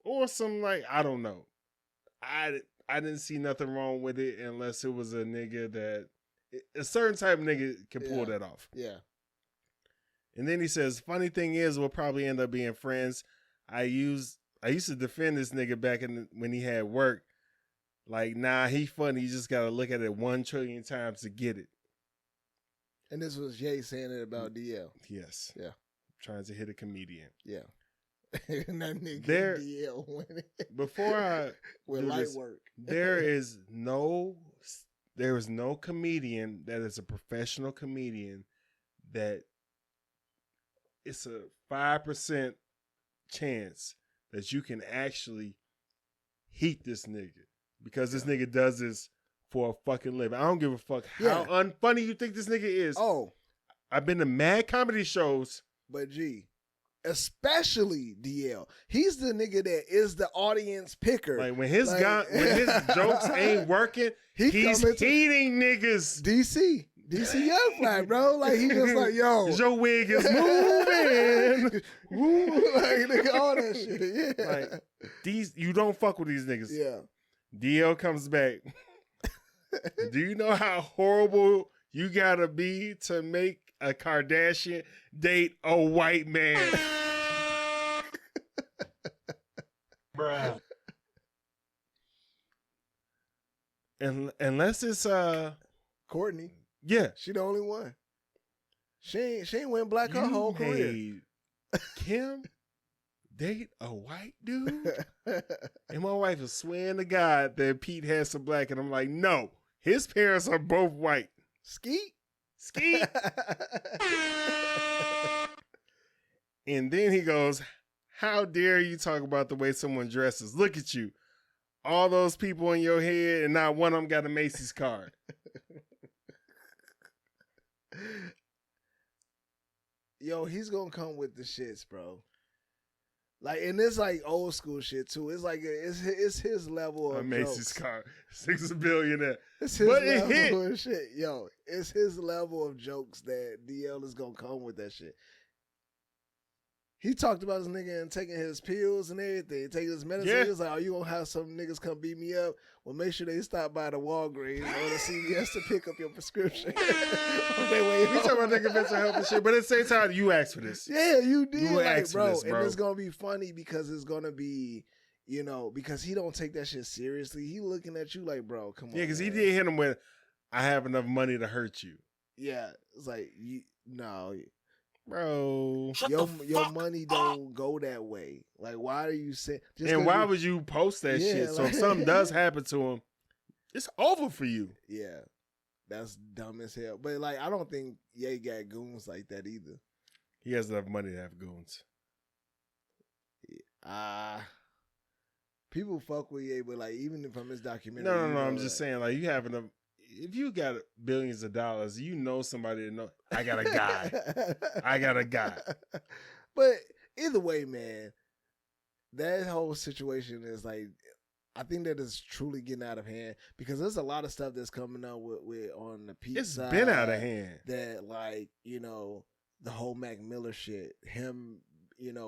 or some like, I don't know. I didn't see nothing wrong with it unless it was a nigga that, a certain type of nigga can pull that off. Yeah. And then he says, funny thing is, we'll probably end up being friends. I used to defend this nigga back when he had work. Like, nah, he funny. You just got to look at it 1 trillion times to get it. And this was Ye saying it about DL. Yes. Yeah. Trying to hit a comedian. Yeah. And that nigga There- DL winning Before I with do light this, work. there is no comedian that is a professional comedian that it's a 5% chance that you can actually heat this nigga because this nigga does this for a fucking living. I don't give a fuck how unfunny you think this nigga is. Oh, I've been to mad comedy shows. but especially DL. He's the nigga that is the audience picker. Like when his Like- when his jokes ain't working, He he's come into- heating niggas. DC Young Fly, bro. Like he just like, yo. Your wig is moving. Woo, like nigga, all that shit. Yeah. Like you don't fuck with these niggas. Yeah. DL comes back. Do you know how horrible you gotta be to make a Kardashian date a white man? Bruh. And unless it's Courtney, yeah. she the only one. She ain't went black her whole career. made Kim date a white dude? And my wife is swearing to God that Pete has some black, and I'm like, no, his parents are both white. Skeet. Ski. And then he goes, how dare you talk about the way someone dresses? Look at you. All those people in your head, and not one of them got a Macy's card. Yo, he's gonna come with the shits, bro. Like, and it's like old school shit too. It's like it's his level of A Macy's jokes. card. $6 billion. It's his But it level hit. of shit. Yo, it's his level of jokes that DL is gonna come with that shit. He talked about this nigga and taking his pills and everything, taking his medicine. Yeah. He was like, "Oh, you gonna have some niggas come beat me up? Well, make sure they stop by the Walgreens or the CVS to pick up your prescription on their way We home." talking about nigga mental health and shit, but at the same time, you asked for this. Yeah, you did, You like, asked for bro. this, bro. And it's gonna be funny because it's gonna be, because he don't take that shit seriously. He looking at you like, bro, come on. Yeah, because he man. did hit him with, I have enough money to hurt you. Yeah, it's like no, Bro. your money don't go that way. Like, why are you saying? And why would you post that Yeah, shit? So like- if something does happen to him, it's over for you. Yeah, that's dumb as hell. But like, I don't think Ye got goons like that either. He has enough money to have goons. People fuck with Ye, but like, even from his documentary, No. you know, I'm just saying, like, you have enough. If you got billions of dollars, you know somebody to know. I got a guy. I got a guy. But either way, man, that whole situation is like, I think that is truly getting out of hand because there's a lot of stuff that's coming up with on the Pete It's side been out of hand. that, like, the whole Mac Miller shit, him,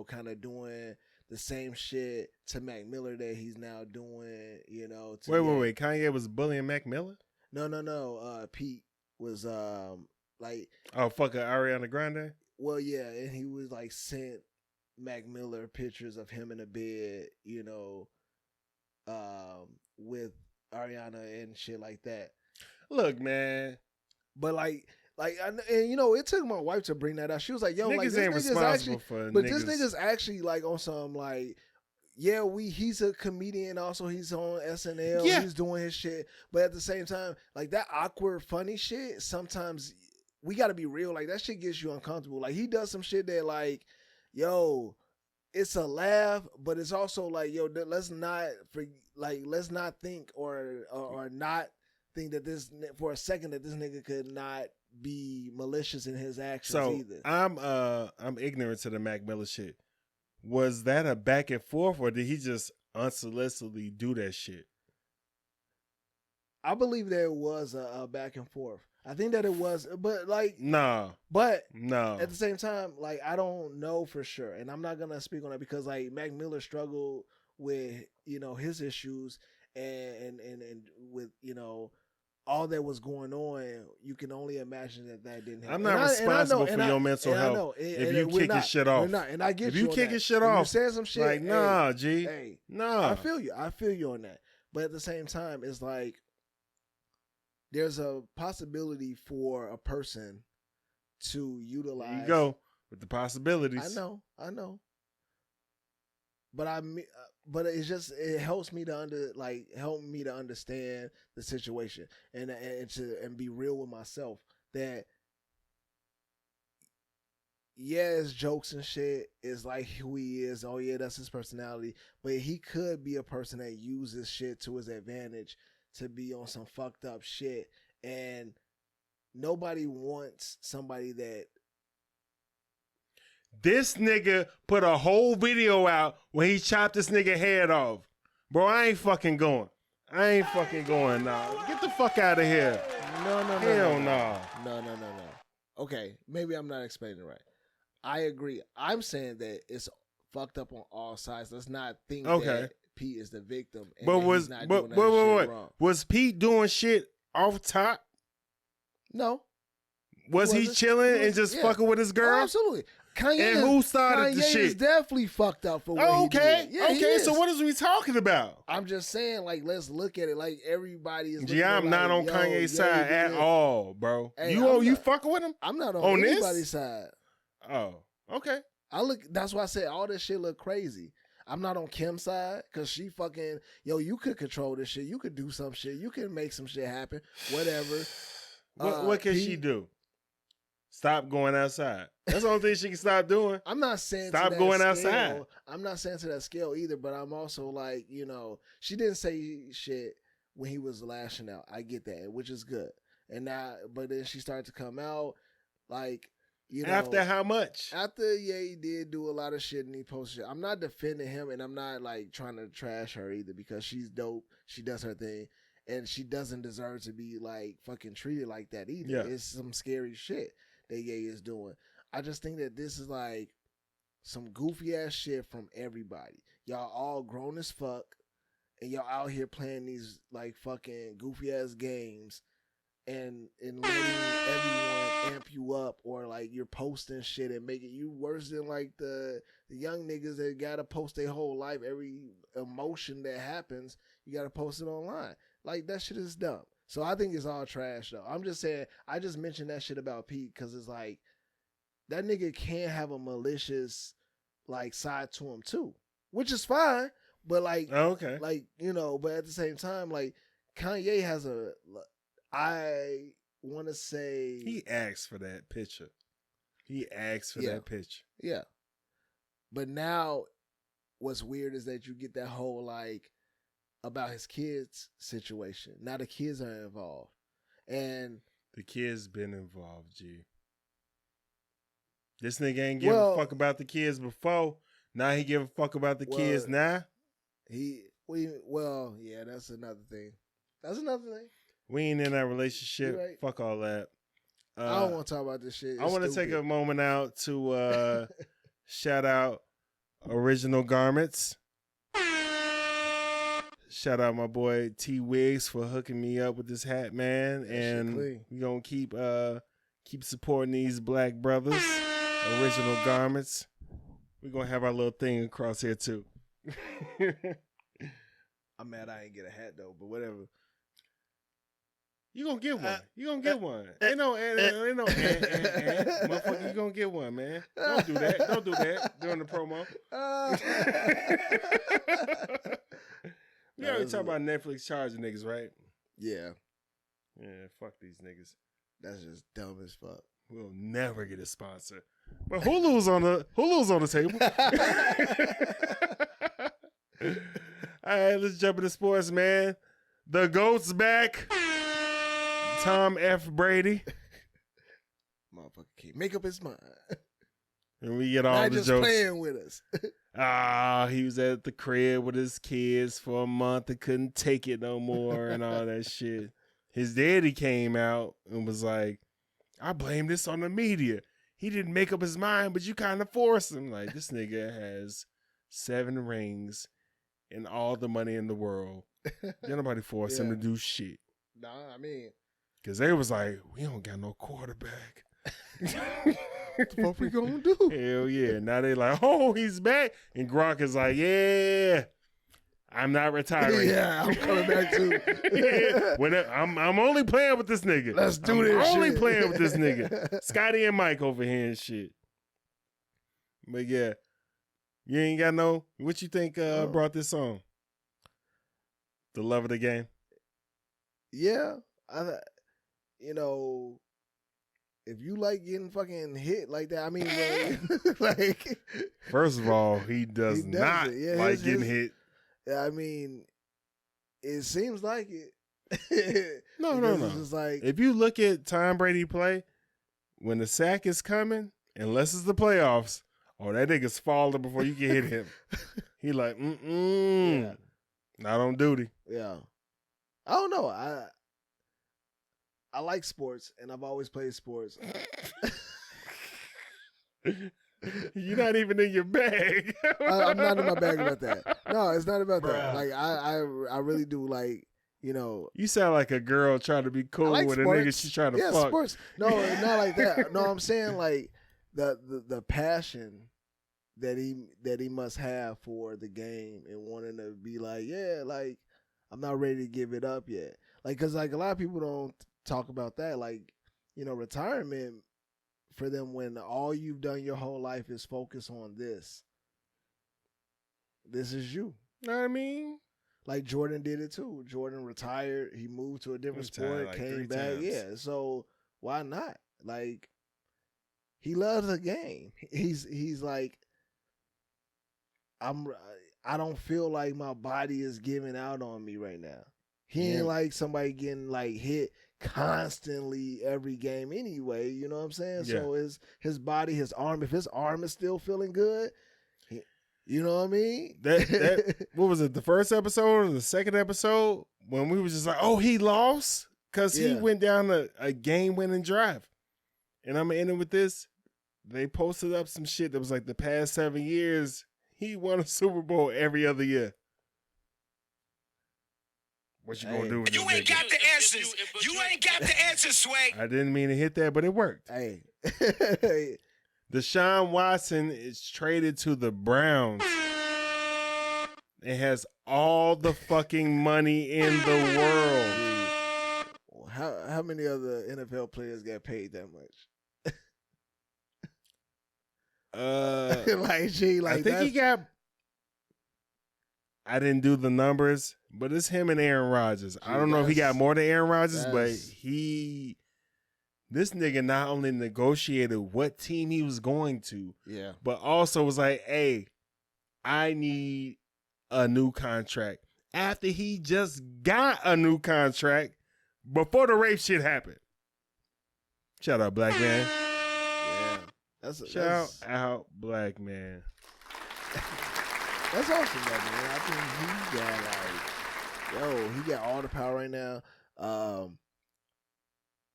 kind of doing the same shit to Mac Miller that he's now doing, you know. To Wait. Kanye was bullying Mac Miller? No. Pete was like, Oh, fucking Ariana Grande? well, yeah, and he was like sent Mac Miller pictures of him in a bed, you know, with Ariana and shit like that. Look, man. But and you know, it took my wife to bring that up. She was like, "Yo, Niggas like this ain't nigga's responsible actually, for but niggas. this nigga's actually like on some like." Yeah, he's a comedian. Also, he's on SNL. Yeah. He's doing his shit. But at the same time, like that awkward, funny shit, sometimes we got to be real. Like that shit gets you uncomfortable. Like he does some shit that like, yo, it's a laugh, but it's also like, yo, let's not think or not think that this for a second that this nigga could not be malicious in his actions So either. I'm ignorant to the Mac Miller shit. Was that a back and forth, or did he just unsolicitedly do that shit? I believe there was a back and forth. I think that it was, but like, No. at the same time, like I don't know for sure, and I'm not gonna speak on it because like Mac Miller struggled with, you know, his issues and with, you know, all that was going on. You can only imagine that didn't happen. I'm not responsible for your mental I health. know, If you kicking shit off, we're not, and I get if you you on kicking that. shit If you off, saying some shit, like, nah, G, hey, nah. I feel you on that. But at the same time, it's like there's a possibility for a person to utilize. There you go with the possibilities. I know. But but it's just, it helps me to understand the situation and be real with myself that yeah, it's jokes and shit. It's like who he is. Oh yeah, that's his personality. But he could be a person that uses shit to his advantage to be on some fucked up shit. And nobody wants somebody that. This nigga put a whole video out where he chopped this nigga head off. Bro, I ain't fucking going. Nah. Get the fuck out of here. No. Hell no. No. Okay, maybe I'm not explaining it right. I agree. I'm saying that it's fucked up on all sides. Let's not think that Pete is the victim. And But that was he's not but doing that shit wrong. was Pete doing shit off top? No. Was he chilling and just fucking with his girl? Oh, absolutely. Kanye And who started the Kanye shit? is definitely fucked up for what he did. Yeah, he okay. is. So what is we talking about? I'm just saying, like, let's look at it. Like, everybody is. Yeah, I'm not on Kanye's side at all, bro. Hey, you fucking with him? I'm not on this? anybody's side. Oh, okay. That's why I said all this shit look crazy. I'm not on Kim's side because she fucking, you could control this shit. You could do some shit. You can make some shit happen. Whatever. What can she do? Stop going outside. That's the only thing she can stop doing. I'm not saying stop to that going scale. outside. I'm not saying to that scale either, but I'm also like, she didn't say shit when he was lashing out. I get that, which is good. And now, but then she started to come out like, after how much? After, he did do a lot of shit and he posted shit. I'm not defending him and I'm not like trying to trash her either because she's dope. She does her thing and she doesn't deserve to be like fucking treated like that either. Yeah. It's some scary shit that Ye is doing. I just think that this is like some goofy ass shit from everybody. Y'all all grown as fuck and y'all out here playing these like fucking goofy ass games and letting everyone amp you up, or like you're posting shit and making you worse than like the young niggas that gotta post their whole life. Every emotion that happens, you gotta post it online. Like that shit is dumb. So I think it's all trash though. I'm just saying, I just mentioned that shit about Pete because it's like that nigga can have a malicious like side to him too, which is fine. But like, okay, like but at the same time, like Kanye has I want to say he asked for that picture. That picture. Yeah. But now, what's weird is that you get that whole like about his kids situation. Now the kids are involved, and the kids been involved. G. This nigga ain't give a fuck about the kids before. Now he give a fuck about the kids now. Yeah, that's another thing. We ain't in that relationship. Right. Fuck all that. I don't want to talk about this shit. I want to take a moment out to shout out Original Garments. Shout out my boy T Wiggs for hooking me up with this hat, man. That shit And clean. we gonna keep supporting these black brothers. Original Garments. We're gonna have our little thing across here too. I'm mad I ain't get a hat though, but whatever. You gonna get one. You gonna get one. Ain't no, motherfucker. You gonna get one, man. Don't do that. Don't do that during the promo. We already talked about Netflix charging niggas, right? Yeah, Yeah, fuck these niggas. that's just dumb as fuck. We'll never get a sponsor. But Hulu's on the table. All right, let's jump into sports, man. The GOAT's back. Tom F. Brady. Motherfucker can't make up his mind. And we get all Not the just jokes. playing with us. He was at the crib with his kids for a month and couldn't take it no more and all that shit. His daddy came out and was like, I blame this on the media. He didn't make up his mind, but you kind of forced him. Like, this nigga has 7 rings and all the money in the world. Ain't nobody forced him Yeah. to do shit. Nah, I mean, Because they was like, we don't got no quarterback. what the fuck we gonna do? Hell yeah. Now they like, oh, he's back. And Gronk is like, yeah, I'm not retiring. Yeah, I'm coming back too. Yeah. I'm only playing with this nigga. Let's do I'm this only shit. playing with this nigga. Scotty and Mike over here and shit. But yeah, you ain't got no. What you think brought this on? The love of the game. Yeah, if you like getting fucking hit like that, I mean, like, First of all, he does He does not it. Yeah, like his- getting his- hit. I mean, it seems like it. No, Because no. It's just like, If you look at Tom Brady play, when the sack is coming, unless it's the playoffs, that nigga's falling before you can hit him. He like, Yeah. not on duty. yeah, I don't know. I like sports, and I've always played sports. You're not even in your bag. I'm not in my bag about that. No, it's not about that. Bruh. Like I really do like, You sound like a girl trying to be cool I like with sports. a nigga she trying to Yeah, fuck. sports. No, not like that. No, I'm saying like the passion that he must have for the game and wanting to be like, yeah, like I'm not ready to give it up yet. Like, cause like a lot of people don't talk about that. Like, retirement for them when all you've done your whole life is focus on this. This is you. Know what I mean? Like Jordan did it too. Jordan retired. He moved to a different Retired sport, like came 3 back. times. Yeah. So why not? Like, he loves the game. He's like, I don't feel like my body is giving out on me right now. He Yeah. ain't like somebody getting like hit constantly every game anyway. You know what I'm saying? Yeah. So his body, his arm, if his arm is still feeling good, you know what I mean? That what was it? The first episode or the second episode when we was just like, oh, he lost because he Yeah. went down a game-winning drive. And I'm gonna end it with this. They posted up some shit that was like the past 7 years he won a Super Bowl every other year. What you gonna Hey. do with You this ain't nigga? got the answers. You ain't got the answers, Sway. I didn't mean to hit that, but it worked. Hey. Deshaun Watson is traded to the Browns. It has all the fucking money in the world. How many other NFL players got paid that much? Like, gee, like I think he got. I didn't do the numbers, but it's him and Aaron Rodgers. I don't know if he got more than Aaron Rodgers, but that's- this nigga not only negotiated what team he was going to, yeah. but also was like, hey, I need a new contract. After he just got a new contract before the rape shit happened. Shout out, black man. Yeah. Shout out, black man. That's awesome, though, man. I think he got all the power right now.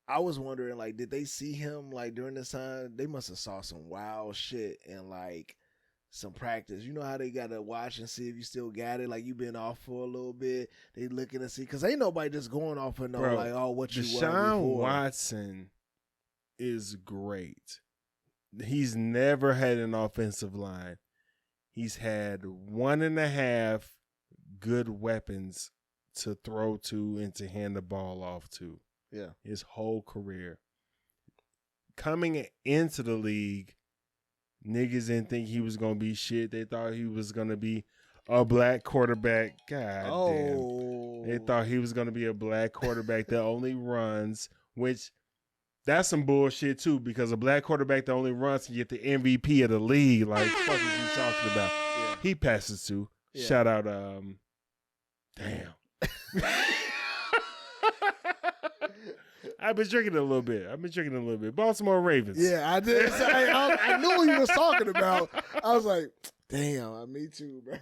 I was wondering, like, did they see him like during this time? They must have saw some wild shit and like some practice. You know how they got to watch and see if you still got it. Like you been off for a little bit. They looking to see because ain't nobody just going off and Bro, like, oh, what you were Deshaun before. Watson is great. He's never had an offensive line. He's had 1.5 good weapons to throw to and to hand the ball off to. Yeah. His whole career. Coming into the league, niggas didn't think he was going to be shit. They thought he was going to be a black quarterback. God damn. They thought he was going to be a black quarterback that only runs, which that's some bullshit too, because a black quarterback that only runs can get the MVP of the league. Like, fuck is you talking about? Yeah. He passes too. Yeah. Shout out, damn. I've been drinking a little bit. Baltimore Ravens. Yeah, I did. I knew what he was talking about. I was like, damn, me too, bro.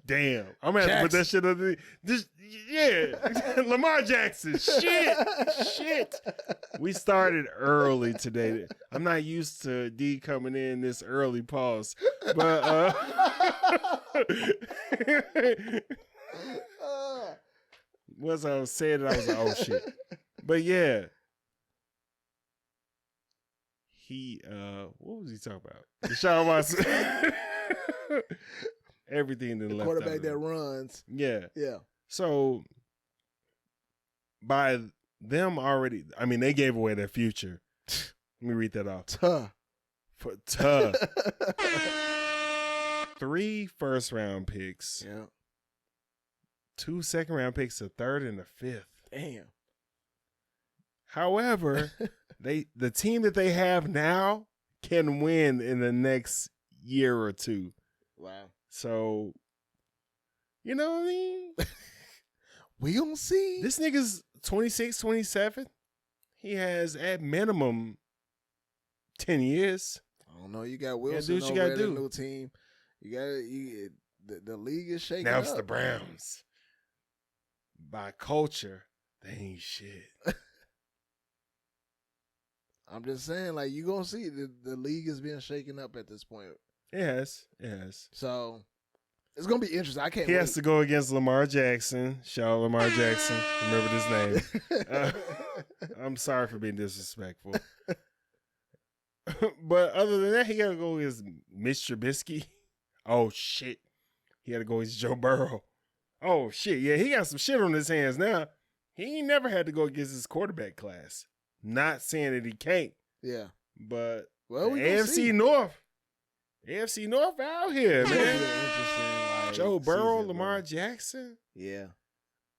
Damn. I'm going to have to put that shit under yeah. Lamar Jackson. Shit. We started early today. I'm not used to D coming in this early, pause. But once I was saying it, I was like, oh shit. But yeah. What was he talking about? Deshaun Watson. Everything that left Quarterback out that of it. runs. Yeah. Yeah. So by them already, I mean, they gave away their future. Let me read that off. Tuh. 3 first-round picks, Yeah. 2 second-round picks, a third and a fifth. Damn. However, the team that they have now can win in the next year or two. Wow. So, you know what I mean? We gonna see. This nigga's 26, 27. He has at minimum 10 years. I don't know. You got Wilson do what you over gotta at the do. new team. The league is shaking Now up. it's the Browns. By culture, they ain't shit. I'm just saying, like, you gonna see the league is being shaken up at this point. It has. So it's gonna be interesting. I can't. He wait. has to go against Lamar Jackson. Shout out Lamar Jackson. Remember his name. I'm sorry for being disrespectful. But other than that, he got to go against Mitch Trubisky. Oh, shit. He got to go against Joe Burrow. Oh, shit. Yeah, he got some shit on his hands now. He ain't never had to go against his quarterback class. Not saying that he can't, Yeah. but Well, we gonna AFC see. North. AFC North out here, It's gonna be man. an interesting, like, Joe Burrow, season, Lamar bro. Jackson, Yeah.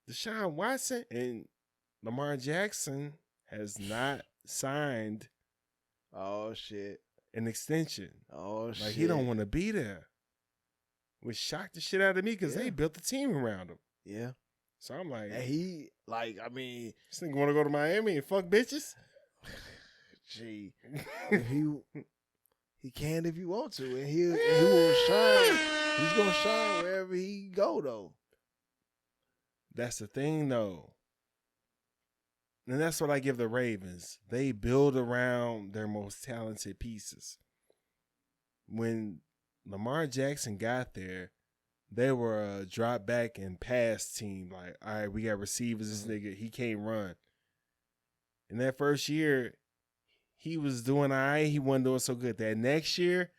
Deshaun Watson, and Lamar Jackson has not signed Oh shit. an extension. Oh shit. Like, he don't want to be there. Which shocked the shit out of me because Yeah. they built the team around him. Yeah. So I'm like, And he, like, I mean, this nigga want to go to Miami and fuck bitches? gee, if he can if he want to, and he will shine. He's gonna shine wherever he go, though. That's the thing, though. And that's what I give the Ravens. They build around their most talented pieces. When Lamar Jackson got there, they were a drop back and pass team. Like, all right, we got receivers. This nigga, he can't run. In that first year, he was doing all right. He wasn't doing so good. That next year,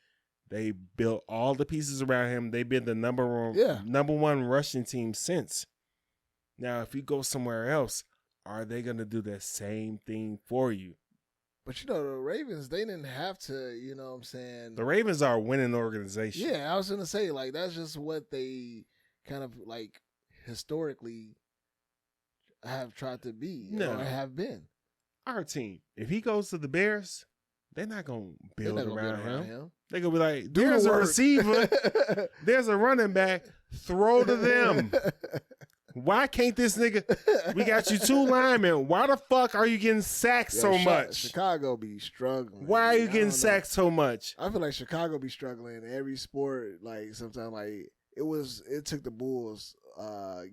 they built all the pieces around him. They've been the number one rushing team since. Now, if you go somewhere else, are they going to do that same thing for you? But you know, the Ravens, they didn't have to. You know what I'm saying? The Ravens are a winning organization. Yeah, I was gonna say, like, that's just what they kind of, like, historically have tried to be No. or have been. Our team, if he goes to the Bears, they're not going to They're build not gonna around be him. him. They're going to be like, Do the there's a work. receiver, there's a running back, throw to them. Why can't this nigga, we got you 2 linemen. Why the fuck are you getting sacked so much? Chicago be struggling. Why are you I getting don't know. sacked so much? I feel like Chicago be struggling in every sport. Like, sometimes, like, it took the Bulls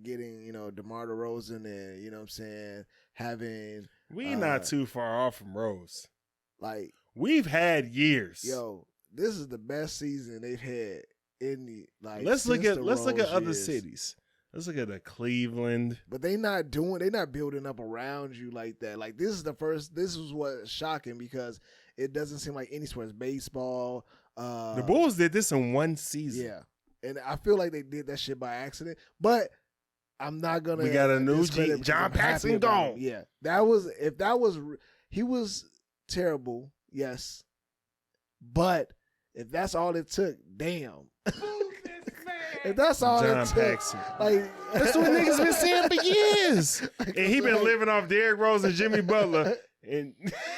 getting, you know, DeMar DeRozan and, you know what I'm saying, having, We not too far off from Rose. like, We've had years. yo, this is the best season they've had in the like. Let's look since at the Rose other years. cities. Let's look at Cleveland. But they're not building up around you like that. Like this is what's shocking because it doesn't seem like any sports, baseball. The Bulls did this in one season. Yeah. And I feel like they did that shit by accident. But I'm not gonna. We got a new discredit because John I'm happy Paxson about him. gone. Yeah. He was terrible, yes. But if that's all it took, damn. If that's all John it took, Paxson. like That's what niggas been saying for years. And he been living off Derrick Rose and Jimmy Butler. And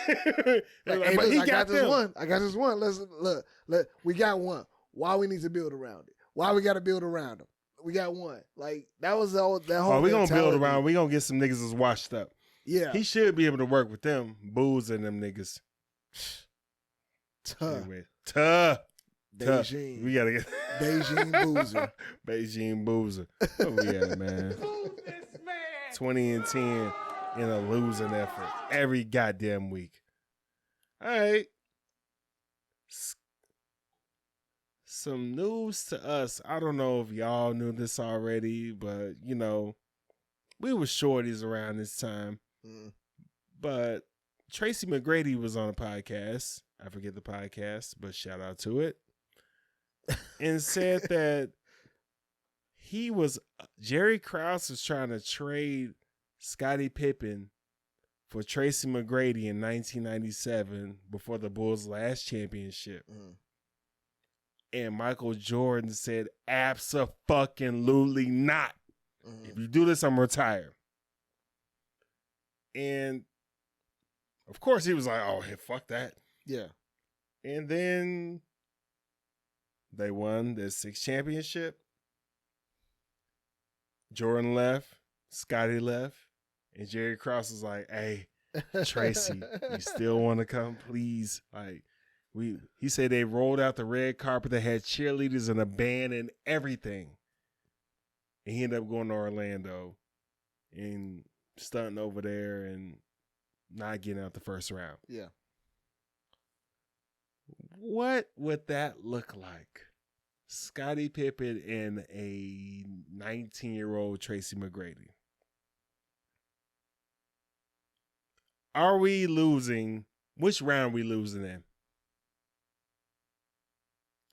Hey, but listen, he I got this them. one. I got this one. Listen, look, we got one. Why we need to build around it? Why we got to build around him? We got one. Like that was that whole. Oh, we gonna build mentality. around. We gonna get some niggas that's washed up. Yeah, He should be able to work with them. Booze and them niggas. Tuh. Anyway, tuh. Beijing. We gotta get Beijing Boozer. Beijing Boozer. Where we at, man? 20-10 in a losing effort every goddamn week. All right. Some news to us. I don't know if y'all knew this already, but you know, we were shorties around this time. Mm. But Tracy McGrady was on a podcast. I forget the podcast, but shout out to it. And said that Jerry Krause was trying to trade Scottie Pippen for Tracy McGrady in 1997 before the Bulls' last championship. Mm. And Michael Jordan said, abso-fucking-lutely not. Mm. If you do this, I'm retired. And of course he was like, oh, hey, fuck that. Yeah. And then they won their 6th championship. Jordan left, Scotty left, and Jerry Krause was like, hey, Tracy, you still want to come, please? Like, he said they rolled out the red carpet. They had cheerleaders and a band and everything. And he ended up going to Orlando and stunting over there and not getting out the first round. Yeah. What would that look like? Scottie Pippen and a 19-year-old Tracy McGrady. Are we losing? Which round are we losing in?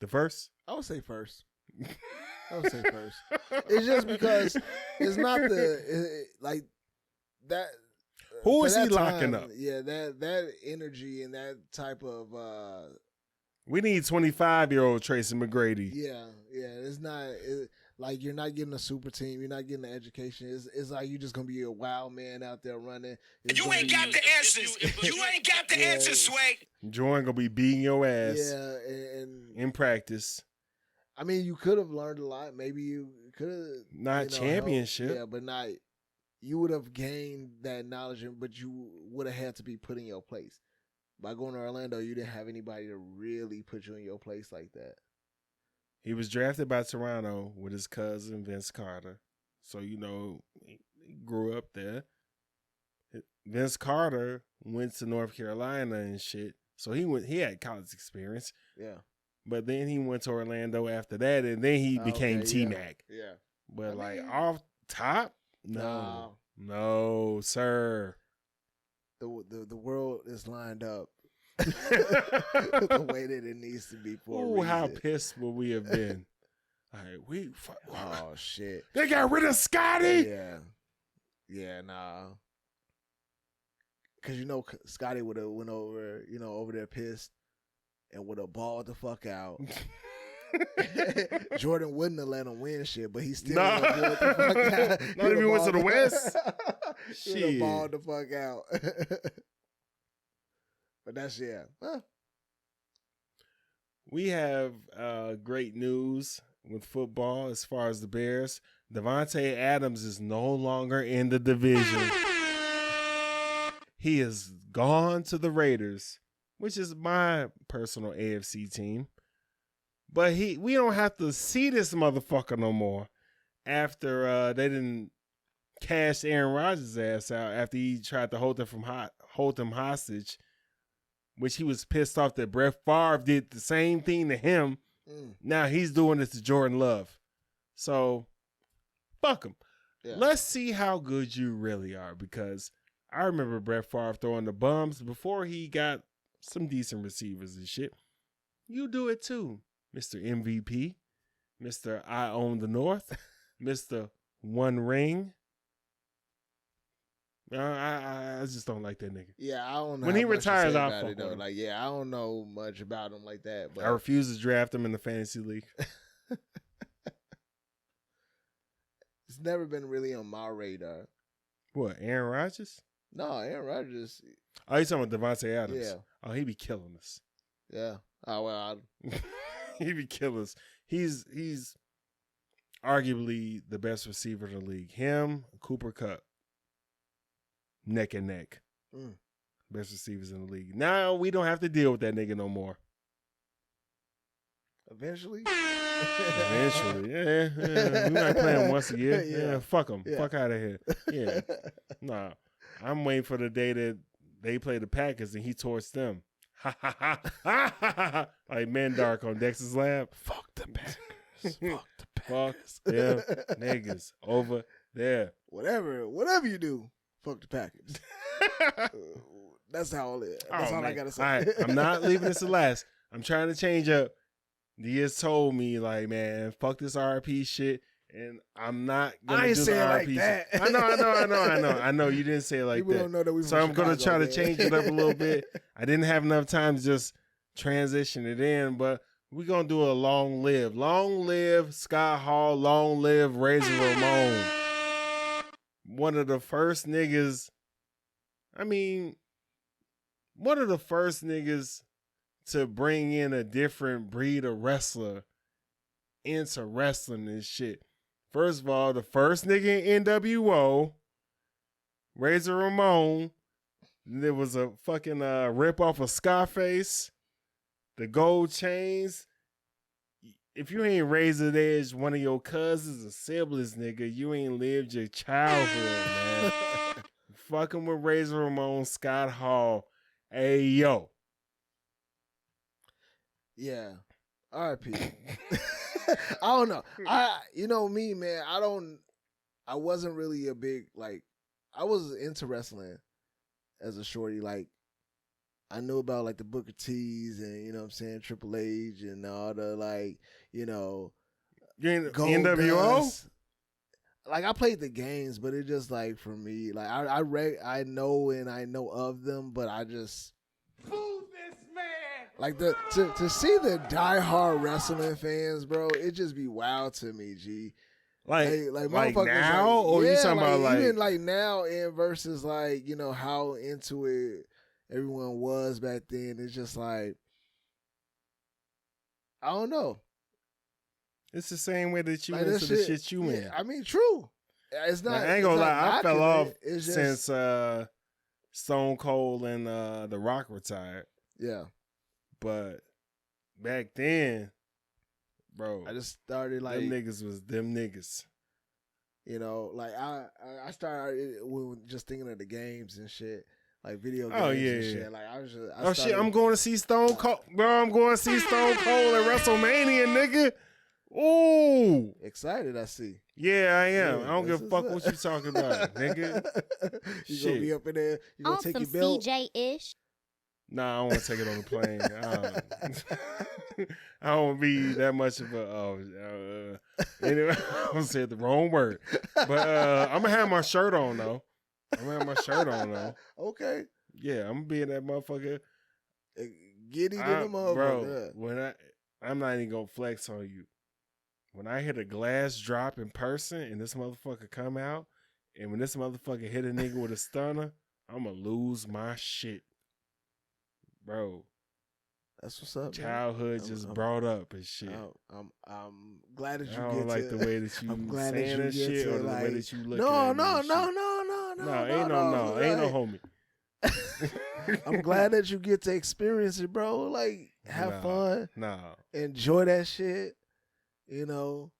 The first? I would say first. It's just because it's not like that. Who for is he that locking time, up? Yeah, that energy and that type of We need 25-year-old Tracy McGrady. yeah. It's not like you're not getting a super team. You're not getting an education. It's like you're just gonna be a wild man out there running. It's You gonna ain't be- got the answers. You ain't got the Yeah. answers, Sway. Jordan gonna be beating your ass Yeah, and in practice. I mean, you could have learned a lot. Maybe you could have Not championship. Yeah, but not. You would have gained that knowledge, but you would have had to be put in your place. By going to Orlando, you didn't have anybody to really put you in your place like that. He was drafted by Toronto with his cousin Vince Carter. So, you know, he grew up there. Vince Carter went to North Carolina and shit. So he had college experience. Yeah. But then he went to Orlando after that, and then he became Okay, T-Mac. Yeah. But I like mean- off top, no, sir. The world is lined up the way that it needs to be for a Ooh, how reason. pissed would we have been? Like Oh shit. they got rid of Scotty. Yeah, nah. Cause Scotty would have went over, over there pissed and would have balled the fuck out. Jordan wouldn't have let him win shit, but he still Nah. would've balled the fuck out. Not if he went to the West. He would have Shit. balled the fuck out. But that's Huh. We have great news with football as far as the Bears. Devontae Adams is no longer in the division. He has gone to the Raiders, which is my personal AFC team. But we don't have to see this motherfucker no more after they didn't cash Aaron Rodgers' ass out after he tried to hold him hostage which he was pissed off that Brett Favre did the same thing to him. Now he's doing it to Jordan Love. So, fuck him. Yeah. Let's see how good you really are, because I remember Brett Favre throwing the bums before he got some decent receivers and shit. You do it too, Mr. MVP, Mr. I Own the North, Mr. One Ring. I just don't like that nigga. Yeah, I don't know. When he retires, I'll I'll fuck with him. Like, yeah, I don't know much about him like that. But I refuse to draft him in the fantasy league. it's never been really on my radar. What, Aaron Rodgers? No, Aaron Rodgers. Oh, you talking about Devontae Adams? Yeah. Oh, he be killing us. Yeah. Oh well. He be killing us. He's arguably the best receiver in the league. Him, Cooper Kupp, neck and neck. Best receivers in the league. Now we don't have to deal with that nigga no more. Eventually. Eventually, yeah. We might play him once a year. Yeah, fuck him. Yeah. Fuck out of here. Yeah, nah. I'm waiting for the day that they play the Packers and he torched them. Ha ha ha ha ha! Like Mandark on Dexter's Lab. Fuck the Packers. Fuck the Fuck Packers. them niggas over there. Whatever you do, fuck the Packers. That's how it is. That's all I man. gotta say. All right, I'm not leaving this to last. I'm trying to change up. Diaz told me, like, man, fuck this RP shit, and I'm not gonna I ain't do the say it RP like shit. that. I know you didn't say it like People that. don't know that we. So I'm gonna try to change it up a little bit. I didn't have enough time to just transition it in, but we're gonna do a long live Scott Hall, long live Razor Ramon. One of the first niggas to bring in a different breed of wrestler into wrestling and shit. First of all, the first nigga in NWO, Razor Ramon. There was a fucking rip off of Scarface, the gold chains. If you ain't Razor Edge, one of your cousins or siblings, nigga, you ain't lived your childhood, man. Fucking with Razor Ramon, Scott Hall. Hey, yo. Yeah. R.I.P. I don't know. You know me, man. I wasn't really a big, like, I was into wrestling as a shorty. Like, I knew about, like, the Booker T's and, you know what I'm saying, Triple H and all the, like, you know, You ain't Gold NWO? Dust. Like, I played the games, but it just, like, for me, like, I know and I know of them, but I just... Like to see the diehard wrestling fans, bro, it just be wild to me, G. Like motherfuckers, now, or you talking about like even like now and versus like, you know, how into it everyone was back then. It's just like, I don't know. it's the same way that you Like, into that the shit you yeah, in. I mean, true. It's not. Like, I ain't gonna it's lie, not I fell knocking off it. It's just, since Stone Cold and The Rock retired. yeah. But back then, bro, I just started like, them niggas was them niggas. you know, like I started with just thinking of the games and shit, like video games Oh, and yeah, shit. yeah. Like I was just, Oh shit, I'm going to see Stone Cold. Bro, I'm going to see Stone Cold at WrestleMania, nigga. Ooh. excited. I see. Yeah, I am. Yeah, I don't give a that's fuck what's what you talking about, nigga. You Shit. gonna be up in there? You gonna On take some your belt? CJ-ish. Nah, I don't want to take it on the plane. I don't want to be that much of a. Anyway, I was saying the wrong word, but I'm gonna have my shirt on though. Okay. Yeah, I'm gonna be in that motherfucker. Giddy to the motherfucker. Bro, when I'm not even gonna flex on you. When I hit a glass drop in person and this motherfucker come out, and when this motherfucker hit a nigga with a stunner, I'm gonna lose my shit. Bro, That's what's up. childhood just brought up and shit. I'm glad that I you don't get like to. the way that you I'm glad that saying you that get shit to, or the like, way that you look No, at no, it. no, and no, shit. No, ain't no homie. I'm glad that you get to experience it, bro. Like, have fun, Nah. enjoy that shit. You know,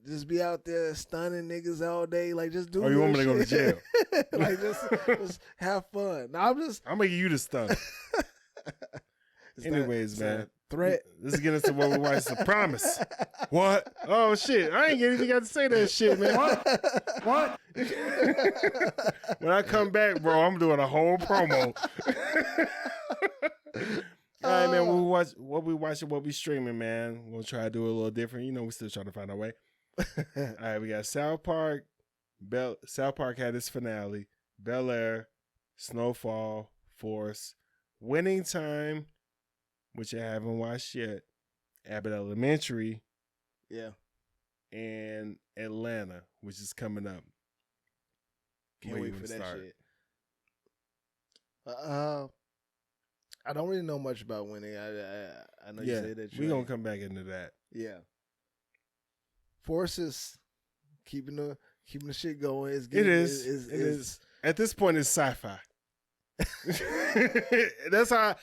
just be out there stunning niggas all day. Like, just do. Oh, you want me to go to shit. jail? Like, just have fun. No, I'm just. I'm making you the stunt. It's Anyways, not- it's man. not a threat. Let's get into what we watch. It's a promise. What? Oh shit! I ain't even got to say that shit, man. What? When I come back, bro, I'm doing a whole promo. All right, man. What we watching, what we streaming, man. We'll try to do it a little different. You know, we still trying to find our way. All right, we got South Park. South Park had its finale. Bel Air, Snowfall, Force, Winning Time, which I haven't watched yet. Abbott Elementary, Yeah. and Atlanta, which is coming up. Can't Where wait you for wanna that start? shit. I don't really know much about Winning. I know you Yeah, said that. we're going to come back into that. Yeah. Forces keeping the shit going. It is. At this point, it's sci-fi. that's how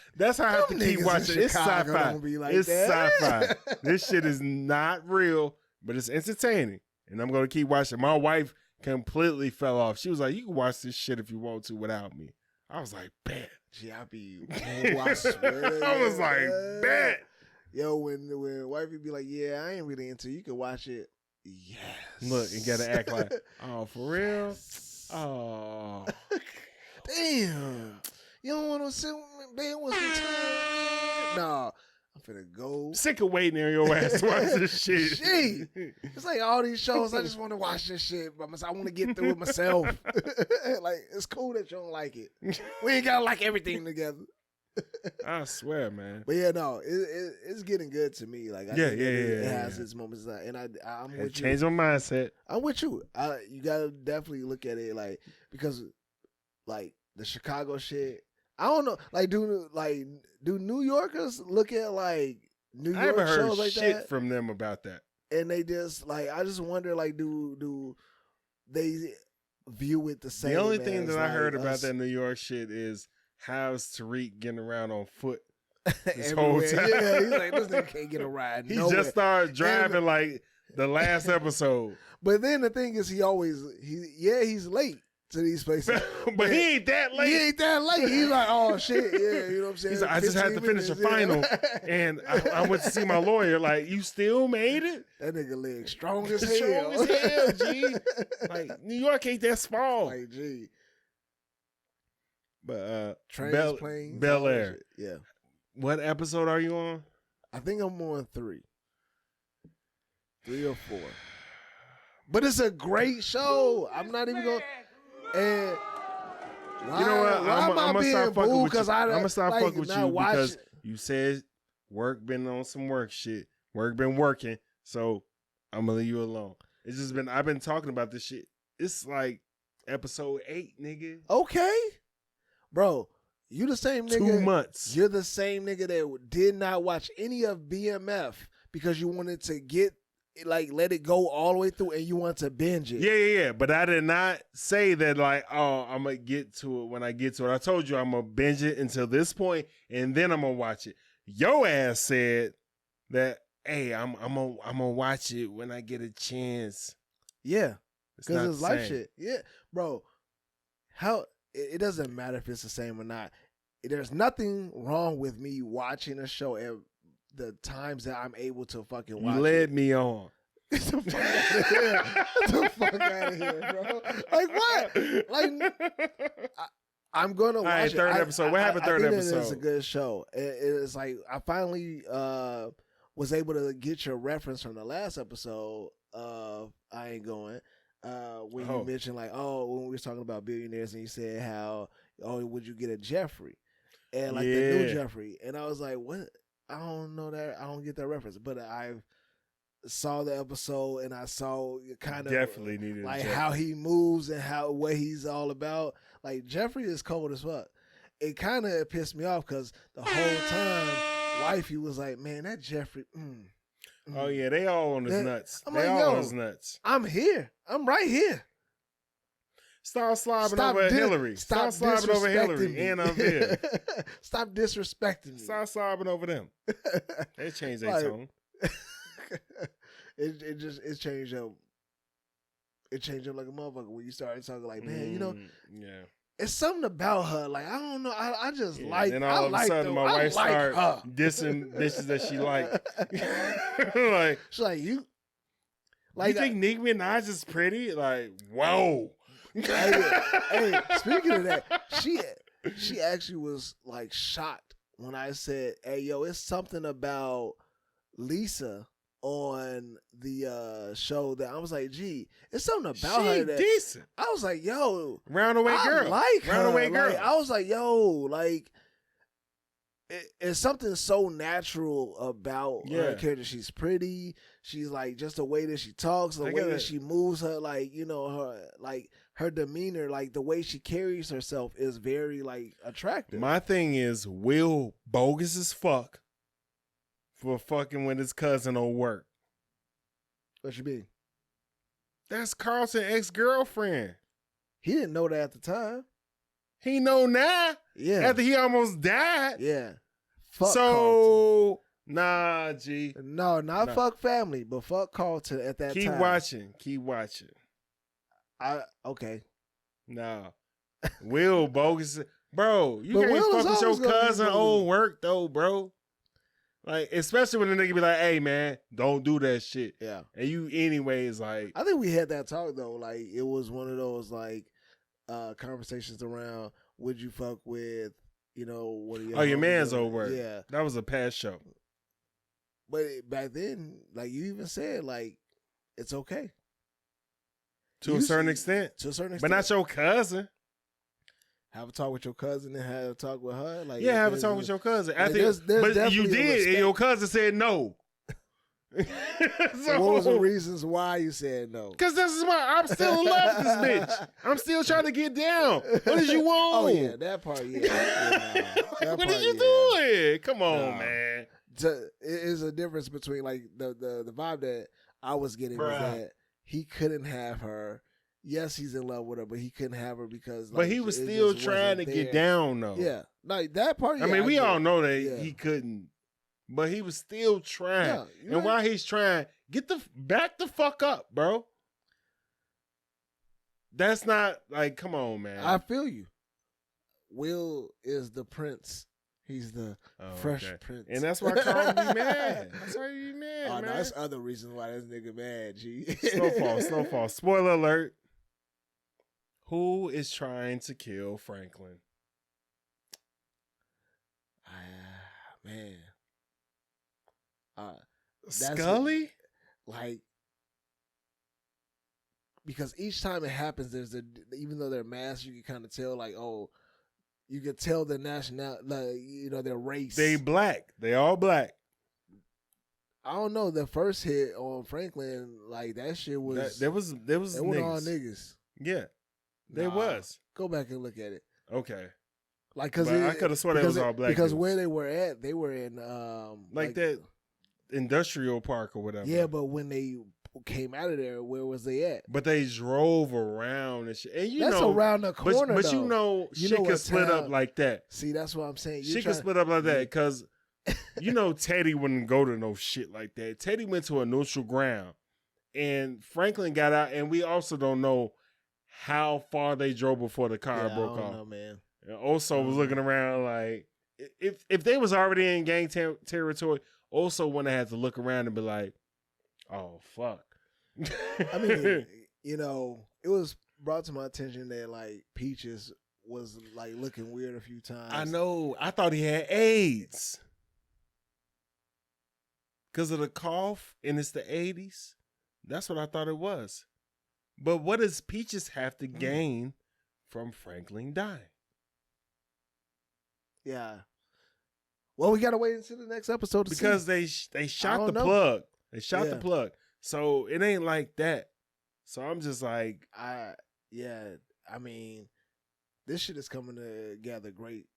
I have to keep watching. It's sci-fi. Like it's that. sci-fi. This shit is not real, but it's entertaining, and I'm gonna keep watching. My wife completely fell off. She was like, "You can watch this shit if you want to without me." I was like, "Bet." Gee, I swear, I was like, "Bet." Yo, when wifey be like, "Yeah, I ain't really into it. You can watch it." Yes. Look, you gotta act like, "Oh, for real." Oh, damn. You don't want to sit with me, man? What's the time? Nah, I'm finna go. sick of waiting on your ass to watch this shit. Shit. It's like all these shows. I just want to watch this shit by myself. I want to get through it myself. Like, it's cool that you don't like it. We ain't gotta like everything together. I swear, man. But yeah, no, it's getting good to me. Like, I Yeah, think yeah, it yeah, has yeah. its moments, and I'm Had with to you. change my mindset. I'm with you. You gotta definitely look at it like, because like the Chicago shit. I don't know. Like, do New Yorkers look at like New I York haven't heard shows like shit that? from them about that. And they just like, I just wonder, like, do they view it the same? The only thing as, that I like, heard about us that New York shit is how's Tariq getting around on foot this everywhere? whole time. Yeah, he's like, this nigga can't get a ride. He nowhere. just started driving like the last episode. But then the thing is, he's late to these places. But he ain't that late. He ain't that late. He's like, oh shit, yeah, you know what I'm saying? He's like, I just had to 15 finish a minutes, final, yeah. and I went to see my lawyer. Like, you still made it? That nigga leg strong as hell. Strong as hell, G. Like, New York ain't that small. Like, G. But Trains, planes, Bel all that Air. shit. Yeah. What episode are you on? I think I'm on 3. 3 or 4. But it's a great show. I'm not even going to. And why, You know what? why I'm am I gonna being start fucking booed? with you. Because I'm gonna start like, fucking with not you watch because it. you said work been on some work shit. Work been working, so I'm gonna leave you alone. It's just been I've been talking about this shit. It's like episode 8, nigga. Okay. Bro, you the same nigga. 2 months. You're the same nigga that did not watch any of BMF because you wanted to let it go all the way through and you want to binge it. Yeah. But I did not say that like, oh, I'm gonna get to it when I get to it. I told you I'm gonna binge it until this point and then I'm gonna watch it. Your ass said that, hey, I'm gonna watch it when I get a chance. Yeah. It's not Because it's the life same. shit. Yeah. Bro, it doesn't matter if it's the same or not. There's nothing wrong with me watching a show at the times that I'm able to fucking watch You led it. me on. Get the fuck out of here. Get the fuck out of here, bro. Like, what? Like, I'm gonna watch right, it. third episode. What happened third I think that It's a episode? good show. It's like I finally was able to get your reference from the last episode of I Ain't Going. When you mentioned like, when we was talking about billionaires and you said how, would you get a Jeffrey? And like the new Yeah. Jeffrey. And I was like, what? I don't know that. I don't get that reference. But I saw the episode and I saw kind of Definitely needed like a Jeffrey. how he moves and what he's all about. Like Jeffrey is cold as fuck. It kind of pissed me off because the whole time, wifey was like, "Man, that Jeffrey." Oh yeah, they all on his That- nuts. I'm They like, all yo. on his nuts. I'm here. I'm right here. Stop slobbing over Hillary. Stop slobbing over Hillary. disrespecting me. And I'm here. Stop disrespecting me. Stop slobbing over them. They changed their Like- tone. it changed up. It changed up like a motherfucker when you started talking like, man, you know, yeah. it's something about her. Like, I don't know. I just Yeah, like. then all of a sudden, my wife started dissing bitches that she like. Like, she's like, you. Like, you think Nicki Minaj is pretty? Like, whoa. Hey, speaking of that, she actually was like shocked when I said, "Hey, yo, it's something about Lisa on the show that I was like, gee, it's something about her that decent. I was like, yo, Roundaway girl, like her. Roundaway girl. Like, I was like, yo, like it's something so natural about her character. She's pretty. She's like just the way that she talks, the way that she moves, her like her demeanor, like the way she carries herself is very like attractive. My thing is, Will bogus as fuck for fucking with his cousin on work. What you mean? That's Carlton's ex-girlfriend. He didn't know that at the time. He know now. Yeah. After he almost died. Yeah. Fuck so Carlton. Nah, G. No, not fuck family, but fuck Carlton at that time. Keep watching. Okay. Nah. Will bogus. Bro, you But can't Will is fuck with your always gonna be cousin bogus. old work though, bro. Like, especially when the nigga be like, hey man, don't do that shit. Yeah. And you anyways like, I think we had that talk though. Like it was one of those like conversations around would you fuck with, you know, what are your man's old work. Yeah. That was a past show. But back then, like you even said, like, it's okay. To a certain extent. To a certain extent. But not your cousin. Have a talk with your cousin and have a talk with her. Like, yeah, have a talk with your cousin. Like, but you did, and your cousin said no. So what was the reasons why you said no? Because this is why I'm still in love with this bitch. I'm still trying to get down. What did you want? Oh yeah, that part. Yeah. What did you doing? Come on, man. It is a difference between like the vibe that I was getting was that he couldn't have her. Yes, he's in love with her, but he couldn't have her because. Like, but he was still trying to get down, though. Yeah, like that part. I mean, we all know that he couldn't, but he was still trying. Yeah, and while he's trying, back the fuck up, bro. That's not like, come on, man. I feel you. Will is the prince. He's the fresh prince. And that's why Carl be mad. That's why you be mad, man. No, that's other reasons why this nigga mad, G. Snowfall. Spoiler alert. Who is trying to kill Franklin? Man. Scully? Like, because each time it happens, even though they're masked, you can kind of tell, like, oh, you can tell their nationality, like, you know, their race. They black. They all black. I don't know. The first hit on Franklin, like, that shit was. There was they were all niggas. Yeah. They was. Go back and look at it. Okay. Like, cause I could have sworn it was all black. Because dudes. where they were at, they were in like that industrial park or whatever. Yeah, but when they came out of there, where was they at? But they drove around and shit. And that's around the corner. But you know, shit could split up like that. See, that's what I'm saying. She could split up like that because you know Teddy wouldn't go to no shit like that. Teddy went to a neutral ground, and Franklin got out, and we also don't know how far they drove before the car broke off. Know, man. And Oso was looking around like if they was already in gang territory, Oso wouldn't have to look around and be like, "Oh fuck." I mean, you know, it was brought to my attention that like Peaches was like looking weird a few times. I know. I thought he had AIDS because of the cough, and it's the 80s. That's what I thought it was. But what does Peaches have to gain from Franklin dying? Yeah. Well, we gotta wait until the next episode because they shot the plug. They shot the plug. So it ain't like that. So I'm just like, I mean, this shit is coming together great.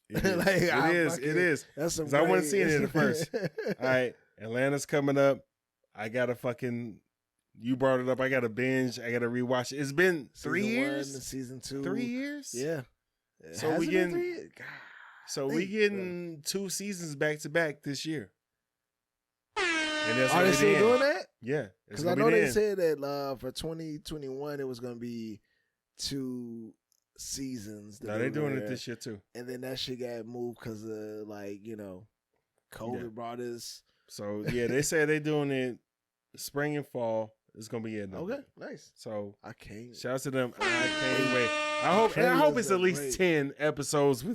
It is. It is. That's some. I wasn't seeing it at first. All right, Atlanta's coming up. I gotta you brought it up. I gotta binge. I gotta rewatch it. It's been 3 years. Season 2. 3 years. Yeah. So we getting. So we getting 2 seasons back to back this year. And that's are they still doing that? Yeah, it's Because I gonna know be they then. said that for 2021 it was going to be 2 seasons. that No, they they're were doing gonna it air. this year too. And then that shit got moved because of COVID Yeah. brought us. So yeah, they said they're doing it spring and fall. It's gonna be it. Okay, nice. So I can't. shout out to them. I can't wait. I hope it's at least Great. 10 episodes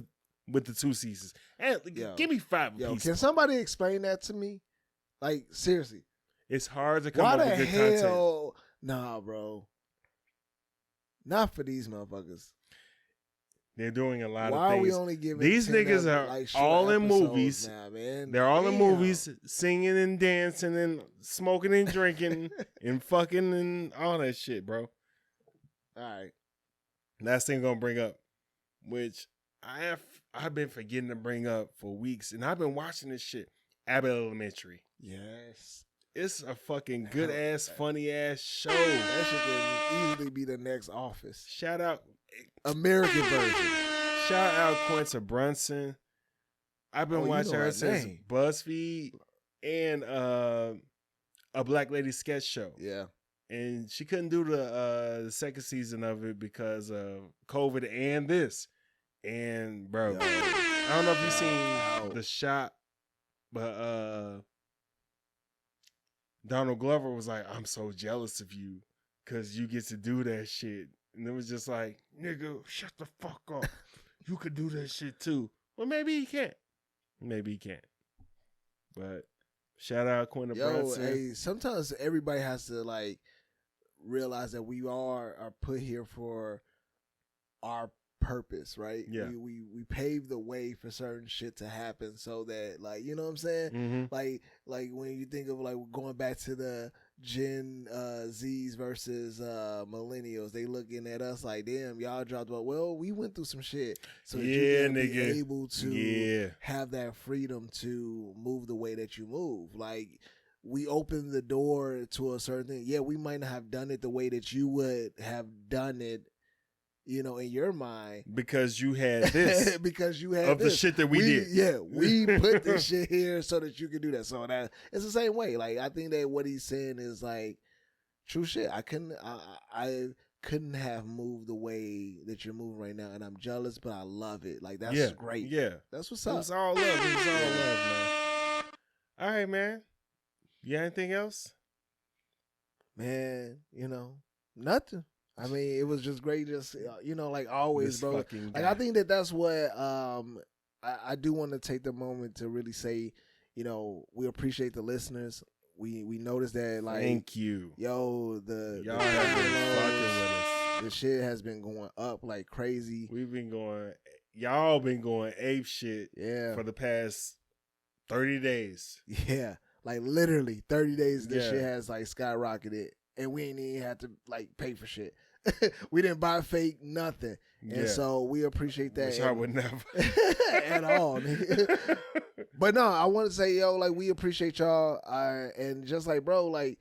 with the 2 seasons. And Yo. give me 5 Yo, apiece. can somebody explain that to me? Like, seriously. It's hard to come Why up the with good content. hell? Nah, bro. Not for these motherfuckers. They're doing a lot Why of are we things. only giving These 10 niggas are short all in episodes movies. now, man? They're all in Damn. movies, singing and dancing and smoking and drinking and fucking and all that shit, bro. All right. Last thing I'm gonna bring up, which I've been forgetting to bring up for weeks, and I've been watching this shit. Abbott Elementary. Yes. It's a fucking good ass, funny ass show. That shit can easily be the next Office. Shout out American version. Shout out Quinta Brunson. I've been Oh, you watching know her her since name. BuzzFeed and a Black Lady sketch show. Yeah. And she couldn't do the second season of it because of COVID and this. And bro, Yo. I don't know if you've seen Yo. the shot, but Donald Glover was like, "I'm so jealous of you because you get to do that shit." And it was just like, "Nigga, shut the fuck up. You could do that shit too." Well, maybe he can't. Maybe he can't. But shout out Quinta Yo, Brunson. hey, sometimes everybody has to realize that we are put here for our purpose, right? Yeah. We pave the way for certain shit to happen so that you know what I'm saying? Mm-hmm. Like when you think of going back to the Gen Zs versus millennials, they looking at us like, damn, y'all dropped out. Well, we went through some shit, so that you Yeah, can be nigga. able to Yeah. have that freedom to move the way that you move. Like, we opened the door to a certain thing. Yeah, we might not have done it the way that you would have done it, in your mind. Because you had this because you had of the this. shit that we did. Yeah, we put this shit here so that you can do that. So that it's the same way. Like, I think that what he's saying is true shit. I couldn't have moved the way that you're moving right now, and I'm jealous, but I love it. Like, that's great. Yeah. That's what's It up. was all love. It was all love, man. All right, man. You got anything else? Man, nothing. I mean, it was just great. Just like always, This bro. fucking Like, guy. I think that's what I do want to take the moment to really say, we appreciate the listeners. We noticed that, Thank you. yo, Y'all have been fucking with us. the shit has been going up like crazy. Y'all been going ape shit Yeah, for the past 30 days. yeah, like literally 30 days. This Yeah. shit has skyrocketed, and we ain't even had to pay for shit. We didn't buy fake nothing, and so we appreciate that. Which I would never. at all, nigga. But no, I want to say, yo, we appreciate y'all, and just bro,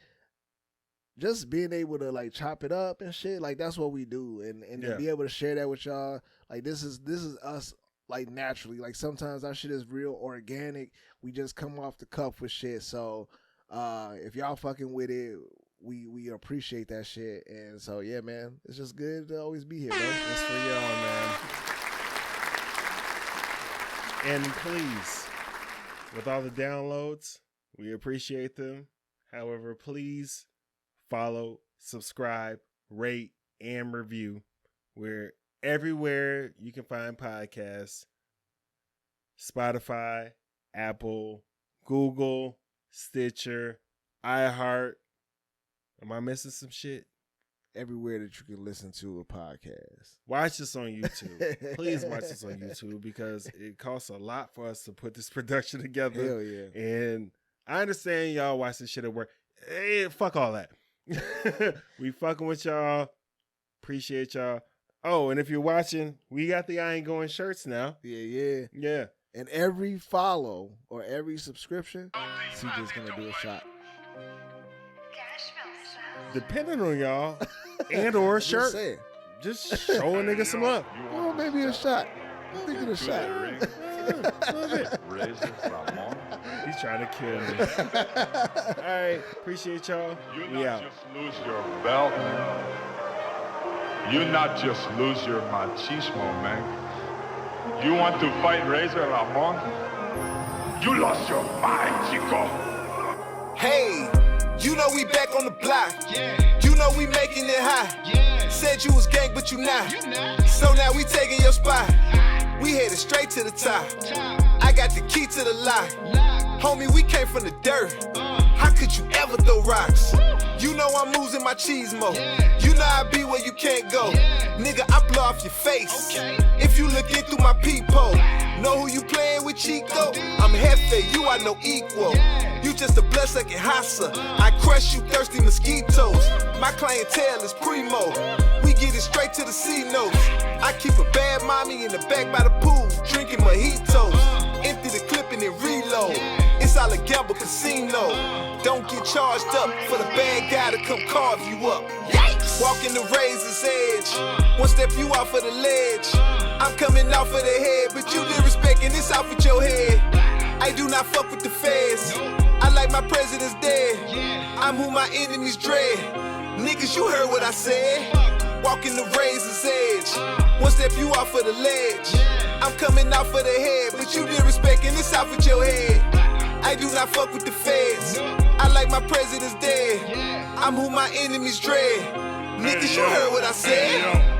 just being able to chop it up and shit, that's what we do, and to Yeah. be able to share that with y'all, this is us, naturally. Sometimes our shit is real organic. We just come off the cuff with shit. So, if y'all fucking with it, we appreciate that shit, and so yeah, man, it's just good to always be here, bro. It's for y'all, man. And please, with all the downloads, we appreciate them. However, please follow, subscribe, rate, and review. We're everywhere you can find podcasts. Spotify, Apple, Google, Stitcher, iHeart. Am I missing some shit? Everywhere that you can listen to a podcast. Watch us on YouTube. Please watch us on YouTube because it costs a lot for us to put this production together. Hell yeah. And I understand y'all watch this shit at work. Hey, fuck all that. We fucking with y'all. Appreciate y'all. Oh, and if you're watching, we got the I Ain't Going shirts now. Yeah. Yeah. And every follow or every subscription, CJ's gonna do a shot. Depending on y'all and or a Just shirt. saying. Just show a nigga some love. Oh, maybe a shot. I'm thinking a shot. A little bit. Razor Ramon. He's trying to kill me. All right, appreciate y'all. You We not out. just lose your belt. You not just lose your machismo, man. You want to fight Razor Ramon? You lost your mind, Chico. Hey, you know we back on the block. You know we making it high. Said you was gang, but you not. So now we taking your spot. We headed straight to the top. I got the key to the lock. Homie, we came from the dirt. How could you ever throw rocks? You know I'm losing my cheese mo. You know I be where you can't go. Nigga, I blow off your face. If you looking through my peephole, know who you playing with, Chico? I'm Hefe, you are no equal. You just a blood-sucking hassa. I crush you thirsty mosquitoes. My clientele is primo. We get it straight to the C notes. I keep a bad mommy in the back by the pool, drinking mojitos. Empty the clip and then reload. It's all a gamble casino. Don't get charged up for the bad guy to come carve you up. Yikes! Walking the razor's edge. One step you off of the ledge. I'm coming off of the head, but you did respect and it's off with your head. I do not fuck with the feds. I like my president's dead. I'm who my enemies dread. Niggas, you heard what I said. Walking the razor's edge. One step you off of the ledge. I'm coming off of the head, but you did respect and it's off with your head. I do not fuck with the feds. I like my president's dead. I'm who my enemies dread. Niggas, you heard what I said.